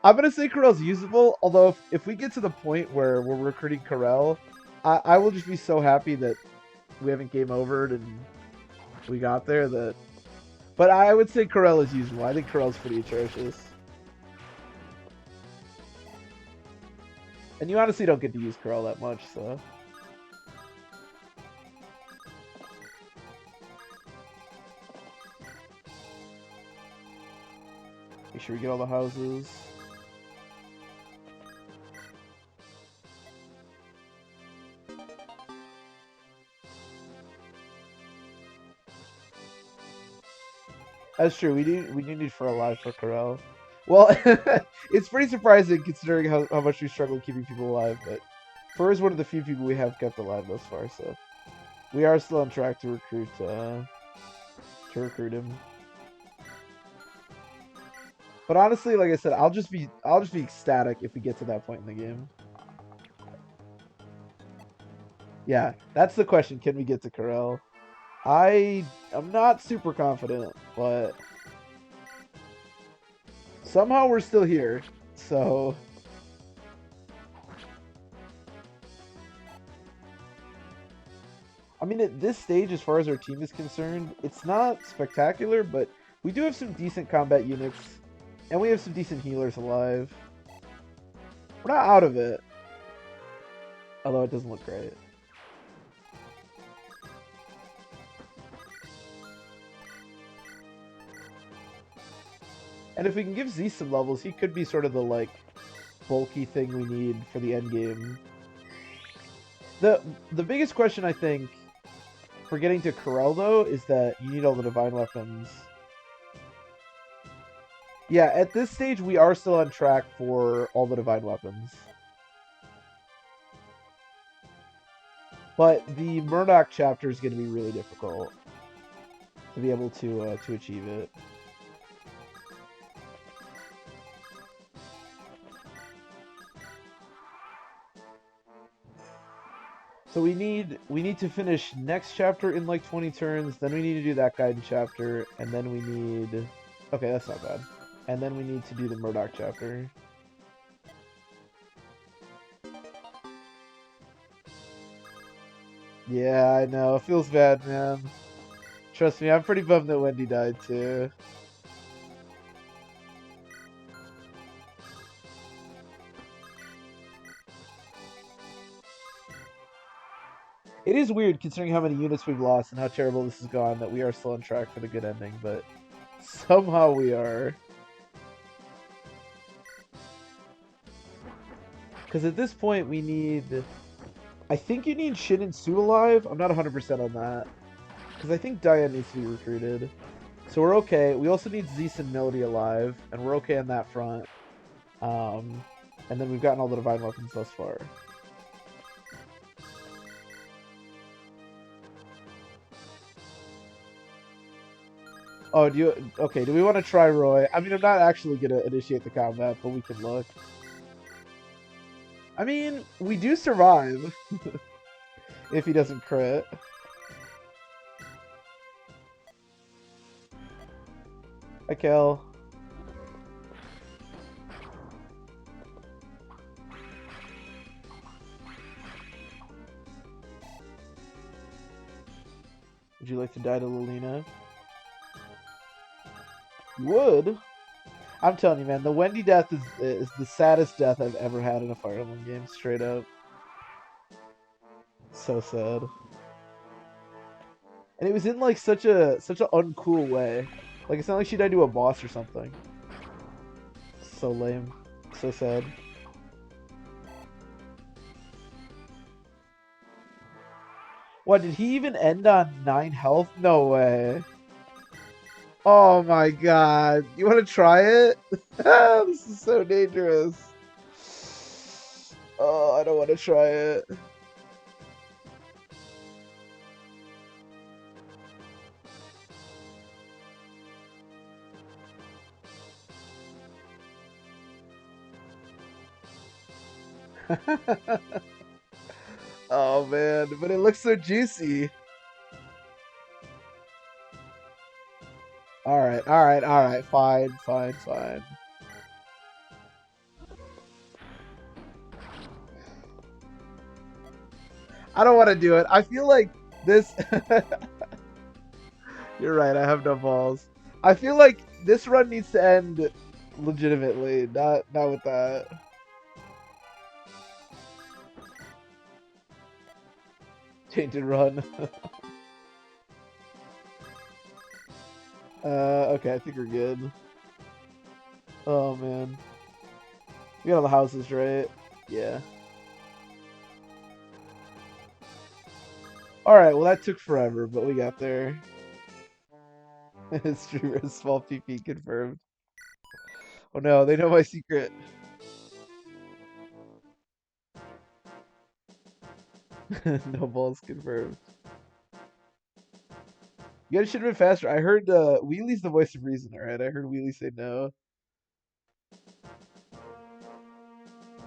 I'm gonna say Corel's usable, although if we get to the point where we're recruiting Corel, I will just be so happy that we haven't game overed and we got there that. But I would say Corel is usable. I think Corel's pretty atrocious. And you honestly don't get to use Corel that much, so. Make sure we get all the houses. That's true. We do need for alive for Corel. Well, it's pretty surprising considering how much we struggle keeping people alive, but Fur is one of the few people we have kept alive thus far, so we are still on track to recruit him. But honestly, like I said, I'll just be ecstatic if we get to that point in the game. Yeah, that's the question. Can we get to Corel? I'm not super confident, but somehow we're still here. So I mean, at this stage, as far as our team is concerned, it's not spectacular, but we do have some decent combat units, and we have some decent healers alive. We're not out of it, although it doesn't look great. And if we can give Z some levels, he could be sort of the, like, bulky thing we need for the end game. The biggest question, I think, for getting to Corel, though, is that you need all the divine weapons. Yeah, at this stage, we are still on track for all the divine weapons. But the Murdoch chapter is going to be really difficult to be able to achieve it. So we need to finish next chapter in like 20 turns, then we need to do that guidance chapter, and then we need... Okay, that's not bad. And then we need to do the Murdoch chapter. Yeah, I know. It feels bad, man. Trust me, I'm pretty bummed that Wendy died too. It is weird considering how many units we've lost and how terrible this has gone that we are still on track for the good ending, but somehow we are. Because at this point we need... I think you need Shin and Sue alive. I'm not 100% on that. Because I think Diane needs to be recruited. So we're okay. We also need Zeus and Melody alive, and we're okay on that front. And then we've gotten all the divine weapons thus far. Oh, okay, do we want to try Roy? I mean, I'm not actually going to initiate the combat, but we can look. I mean, we do survive. If he doesn't crit. Hi, Kel. Would you like to die to Lilina? You would? I'm telling you, man, the Wendy death is the saddest death I've ever had in a Fire Emblem game, straight up. So sad. And it was in like such an uncool way. Like it's not like she died to a boss or something. So lame. So sad. What, did he even end on 9 health? No way. Oh my god. You want to try it? This is so dangerous. Oh, I don't want to try it. Oh man, but it looks so juicy. Alright, alright, alright. Fine, fine, fine. I don't want to do it. I feel like this... You're right, I have no balls. I feel like this run needs to end legitimately, not with that. Tainted run. Okay, I think we're good. Oh man. We got all the houses, right? Yeah. Alright, well that took forever, but we got there. Streamer small PP confirmed. Oh no, they know my secret. No balls confirmed. You guys should have been faster. I heard Wheelie's the voice of reason, alright? I heard Wheelie say no.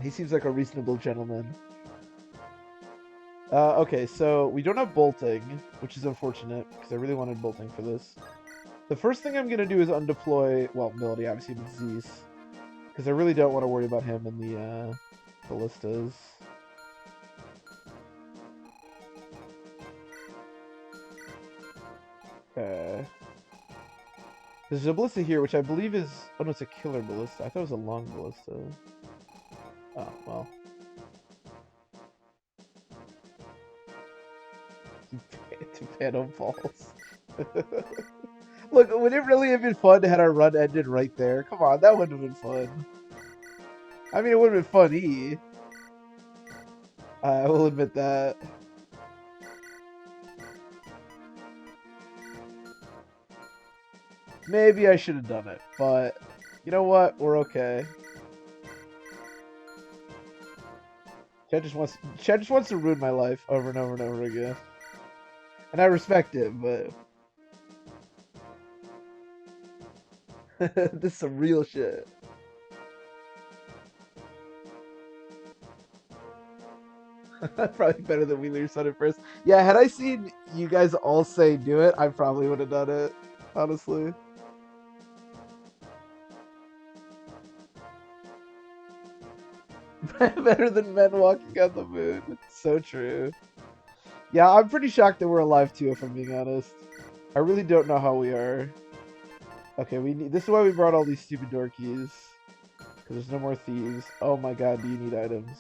He seems like a reasonable gentleman. Okay, so we don't have bolting, which is unfortunate, because I really wanted bolting for this. The first thing I'm going to do is undeploy, well, Melody, obviously, with Zeus, because I really don't want to worry about him in the ballistas. Okay. There's a ballista here, which I believe is... Oh, no, it's a killer ballista. I thought it was a long ballista. Oh, well. To Phantom balls. Look, would it really have been fun had our run ended right there? Come on, that wouldn't have been fun. I mean, it would have been funny. I will admit that. Maybe I should have done it, but you know what? We're okay. Chad just wants to ruin my life over and over and over again. And I respect it, but this is some real shit. Probably better than Wheeler said it first. Yeah, had I seen you guys all say do it, I probably would have done it. Honestly. Better than men walking on the moon. So true. Yeah, I'm pretty shocked that we're alive too, if I'm being honest. I really don't know how we are. Okay, we need. This is why we brought all these stupid door keys. Because there's no more thieves. Oh my god, do you need items?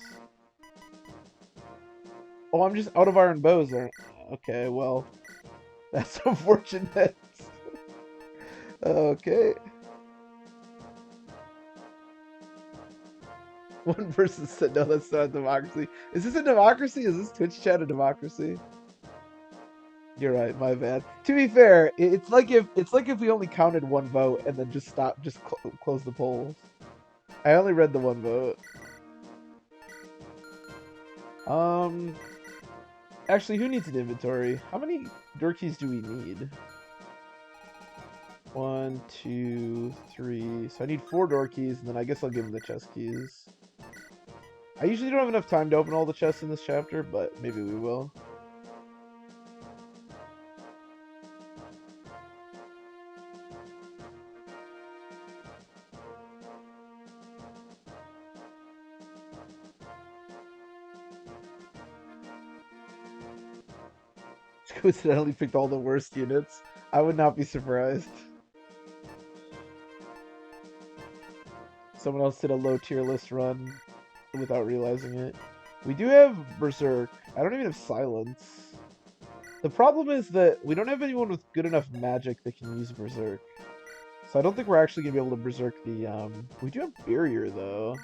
Oh, I'm just out of iron bows. Okay, well, that's unfortunate. Okay. One person said, no, that's not a democracy. Is this a democracy? Is this Twitch chat a democracy? You're right, my bad. To be fair, it's like if we only counted one vote and then just close the polls. I only read the one vote. Um, actually, who needs an inventory? How many door keys do we need? 1, 2, 3. So I need 4 door keys, and then I guess I'll give him the chest keys. I usually don't have enough time to open all the chests in this chapter, but maybe we will. Coincidentally picked all the worst units. I would not be surprised. Someone else did a low tier list run without realizing it. We do have Berserk. I don't even have Silence. The problem is that we don't have anyone with good enough magic that can use Berserk. So I don't think we're actually going to be able to Berserk the, We do have Barrier, though.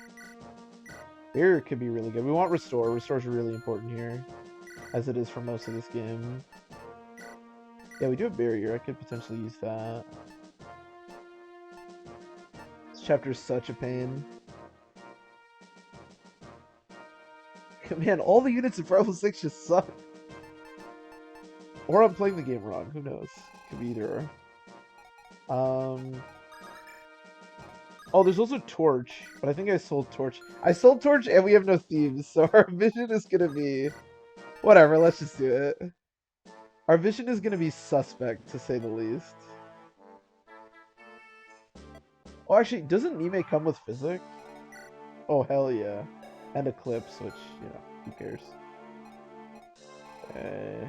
Barrier could be really good. We want Restore. Restore's really important here, as it is for most of this game. Yeah, we do have Barrier. I could potentially use that. This chapter is such a pain. Man, all the units in Pro 6 just suck. Or I'm playing the game wrong. Who knows? Could be either. Oh, there's also Torch, but I think I sold Torch. I sold Torch and we have no thieves, so our vision is gonna be... Whatever, let's just do it. Our vision is gonna be suspect, to say the least. Oh, actually, doesn't Nime come with Physic? Oh, hell yeah. And Eclipse, which, you know, who cares? Okay.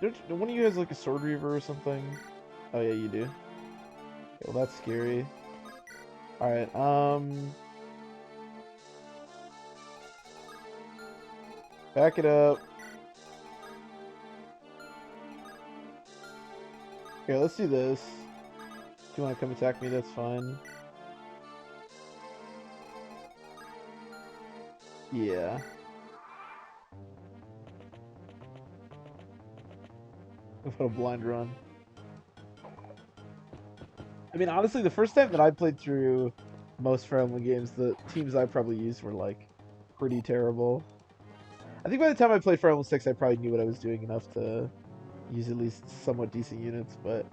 Don't one of you has like a Sword Reaver or something? Oh yeah, you do. Okay, well, that's scary. Alright, back it up. Okay, let's do this. If you want to come attack me, that's fine. Yeah. What a blind run. I mean, honestly, the first time that I played through most Fire Emblem games, the teams I probably used were, like, pretty terrible. I think by the time I played Fire Emblem 6, I probably knew what I was doing enough to use at least somewhat decent units, but...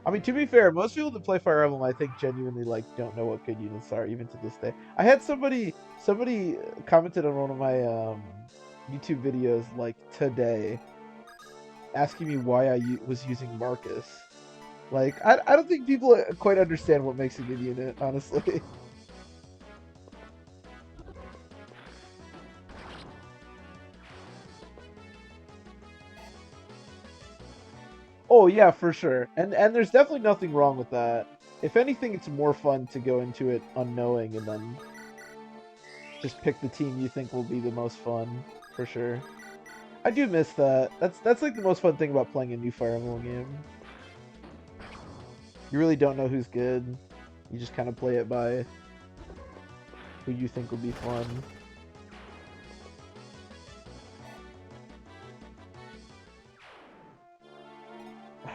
I mean, to be fair, most people that play Fire Emblem, I think, genuinely, like, don't know what good units are, even to this day. I had somebody commented on one of my, YouTube videos, like, today, asking me why I was using Marcus. Like, I don't think people quite understand what makes a good unit, honestly. Oh, yeah, for sure. And there's definitely nothing wrong with that. If anything, it's more fun to go into it unknowing and then just pick the team you think will be the most fun, for sure. I do miss that. That's like the most fun thing about playing a new Fire Emblem game. You really don't know who's good. You just kind of play it by who you think will be fun.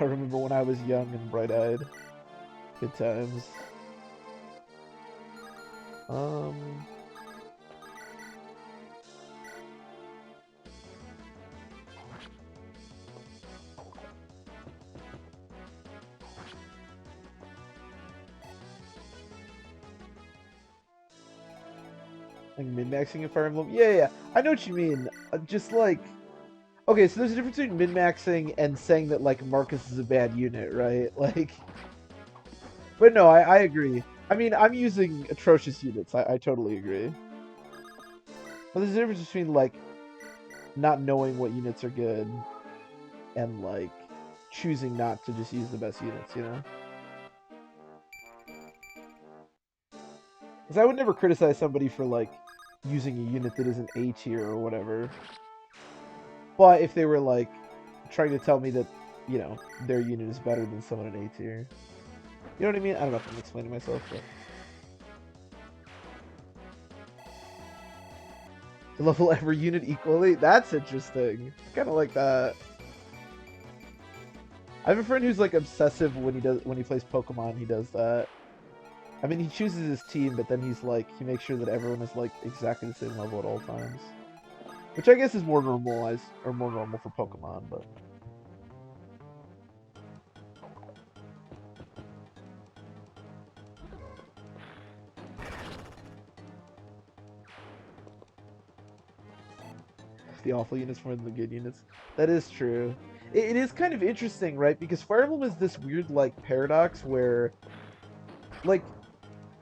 I remember when I was young and bright-eyed. Good times. Like min-maxing in Fire Emblem? Yeah, yeah. I know what you mean. Just like... Okay, so there's a difference between min-maxing and saying that, like, Marcus is a bad unit, right? Like... But no, I agree. I mean, I'm using atrocious units. I totally agree. But there's a difference between, like, not knowing what units are good and, like, choosing not to just use the best units, you know? Because I would never criticize somebody for, like, using a unit that isn't A tier or whatever. But if they were, like, trying to tell me that, you know, their unit is better than someone in A tier. You know what I mean? I don't know if I'm explaining myself, but... To level every unit equally? That's interesting. I kind of like that. I have a friend who's, like, obsessive when he plays Pokemon. He does that. I mean, he chooses his team, but then he's, like, he makes sure that everyone is, like, exactly the same level at all times. Which I guess is more normalized, or more normal for Pokemon, but... The awful units more than the good units. That is true. It is kind of interesting, right? Because Fire Emblem is this weird, like, paradox where, like,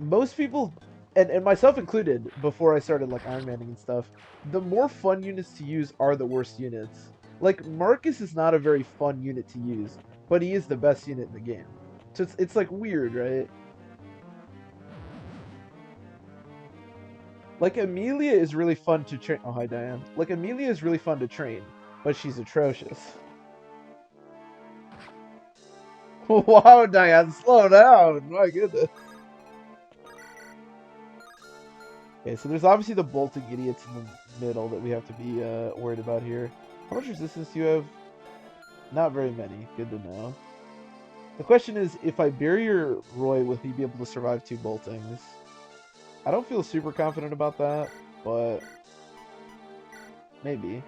most people, and myself included, before I started, like, Iron Manning and stuff, the more fun units to use are the worst units. Like, Marcus is not a very fun unit to use, but he is the best unit in the game. So it's like, weird, right? Like, Amelia is really fun to train. Oh, hi, Diane. Like, Amelia is really fun to train, but she's atrocious. Wow, Diane, slow down. My goodness. Okay, so there's obviously the bolting idiots in the middle that we have to be worried about here. How much resistance do you have? Not very many. Good to know. The question is, if I barrier Roy, will he be able to survive 2 boltings? I don't feel super confident about that, but maybe.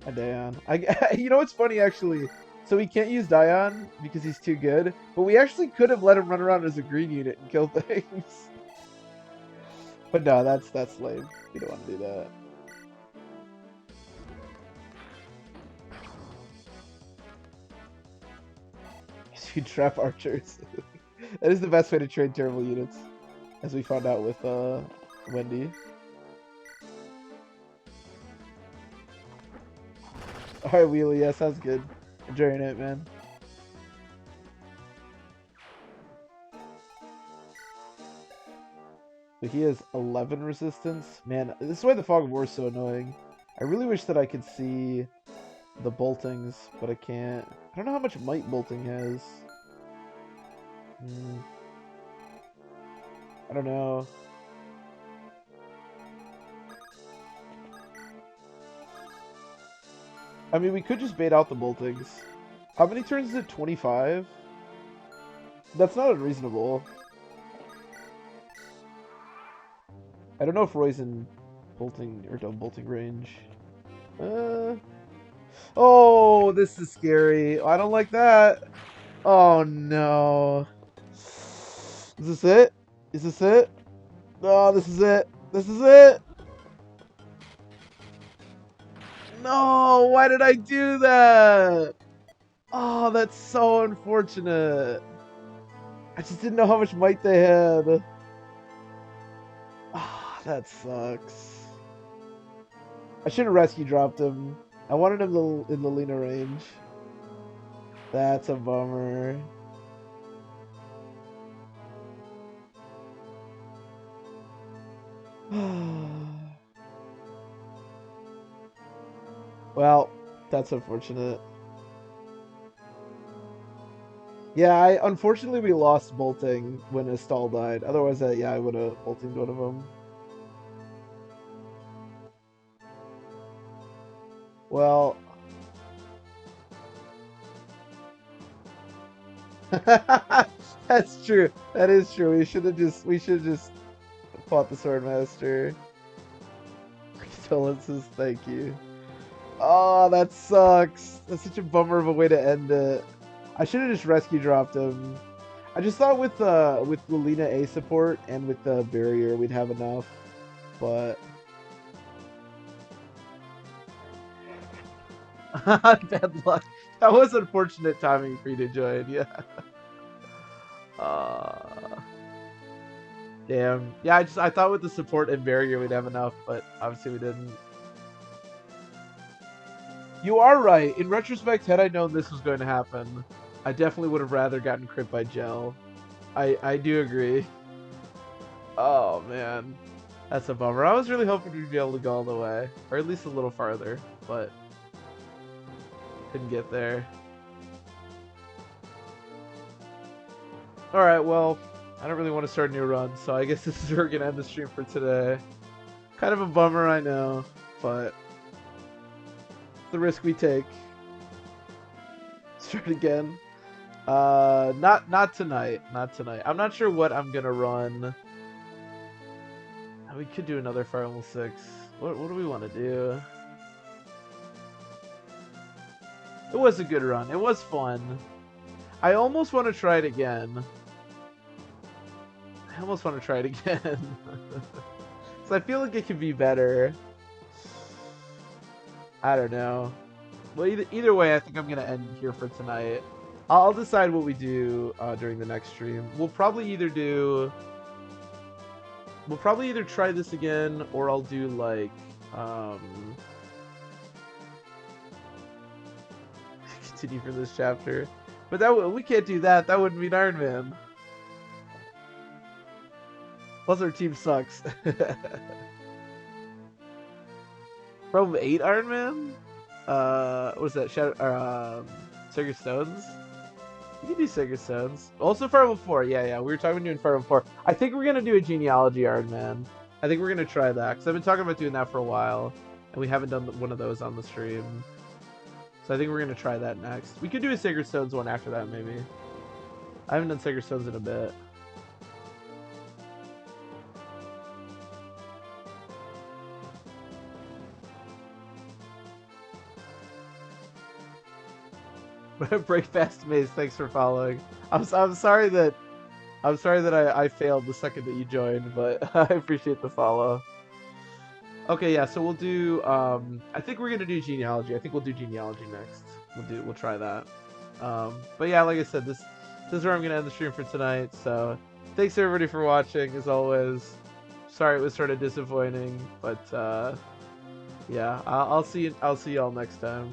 Hi, Dion. You know what's funny, actually? So we can't use Dion because he's too good, but we actually could have let him run around as a green unit and kill things. But no, that's lame. We don't want to do that. You trap archers. That is the best way to train terrible units, as we found out with Wendy. Alright, Wheelie, yeah, sounds good. Enjoying it, man. So he has 11 resistance. Man, this is why the Fog of War is so annoying. I really wish that I could see the boltings, but I can't. I don't know how much might bolting has. I don't know. I mean, we could just bait out the boltings. How many turns is it? 25? That's not unreasonable. I don't know if Roy's in bolting or double bolting range. Oh, this is scary. I don't like that. Oh no. Is this it? Is this it? No, this is it. This is it. No, why did I do that? Oh, that's so unfortunate. I just didn't know how much might they had. Ah, oh, that sucks. I should have rescue dropped him. I wanted him in the Lena range. That's a bummer. Well, that's unfortunate. Yeah, unfortunately we lost bolting when Estelle died. Otherwise, yeah, I would have bolted one of them. Well, that's true. That is true. We should have just fought the Swordmaster. Condolences, thank you. Oh, that sucks. That's such a bummer of a way to end it. I should have just rescue dropped him. I just thought with Lilina A support and with the barrier we'd have enough, but bad luck. That was unfortunate timing for you to join. Yeah. Damn. Yeah, I thought with the support and barrier we'd have enough, but obviously we didn't. You are right. In retrospect, had I known this was going to happen, I definitely would have rather gotten crit by gel. I do agree. Oh man. That's a bummer. I was really hoping we'd be able to go all the way, or at least a little farther, but couldn't get there. Alright, well, I don't really want to start a new run, so I guess this is where we're going to end the stream for today. Kind of a bummer, I know, but the risk we take. Start again. Not tonight. Not tonight. I'm not sure what I'm gonna run. We could do another Fire Emblem 6. What do we want to do? It was a good run. It was fun. I almost want to try it again. So I feel like it could be better. I don't know. Well, either way, I think I'm gonna end here for tonight. I'll decide what we do during the next stream. We'll probably either try this again, or I'll do like continue for this chapter. But we can't do that. That wouldn't mean Iron Man. Plus our team sucks. Problem 8 Iron Man? What is that? Sacred Stones? You can do Sacred Stones. Also Fire Emblem 4. Yeah. We were talking about doing Fire Emblem 4. I think we're going to do a Genealogy Iron Man. I think we're going to try that. Because I've been talking about doing that for a while. And we haven't done one of those on the stream. So I think we're going to try that next. We could do a Sacred Stones one after that, maybe. I haven't done Sacred Stones in a bit. Break fast maze. Thanks for following. I'm sorry that I failed the second that you joined, but I appreciate the follow. Okay, yeah. So we'll do. I think we're gonna do genealogy. I think we'll do genealogy next. We'll try that. But yeah, like I said, this is where I'm gonna end the stream for tonight. So thanks everybody for watching. As always, sorry it was sort of disappointing, but yeah, I'll see y'all next time.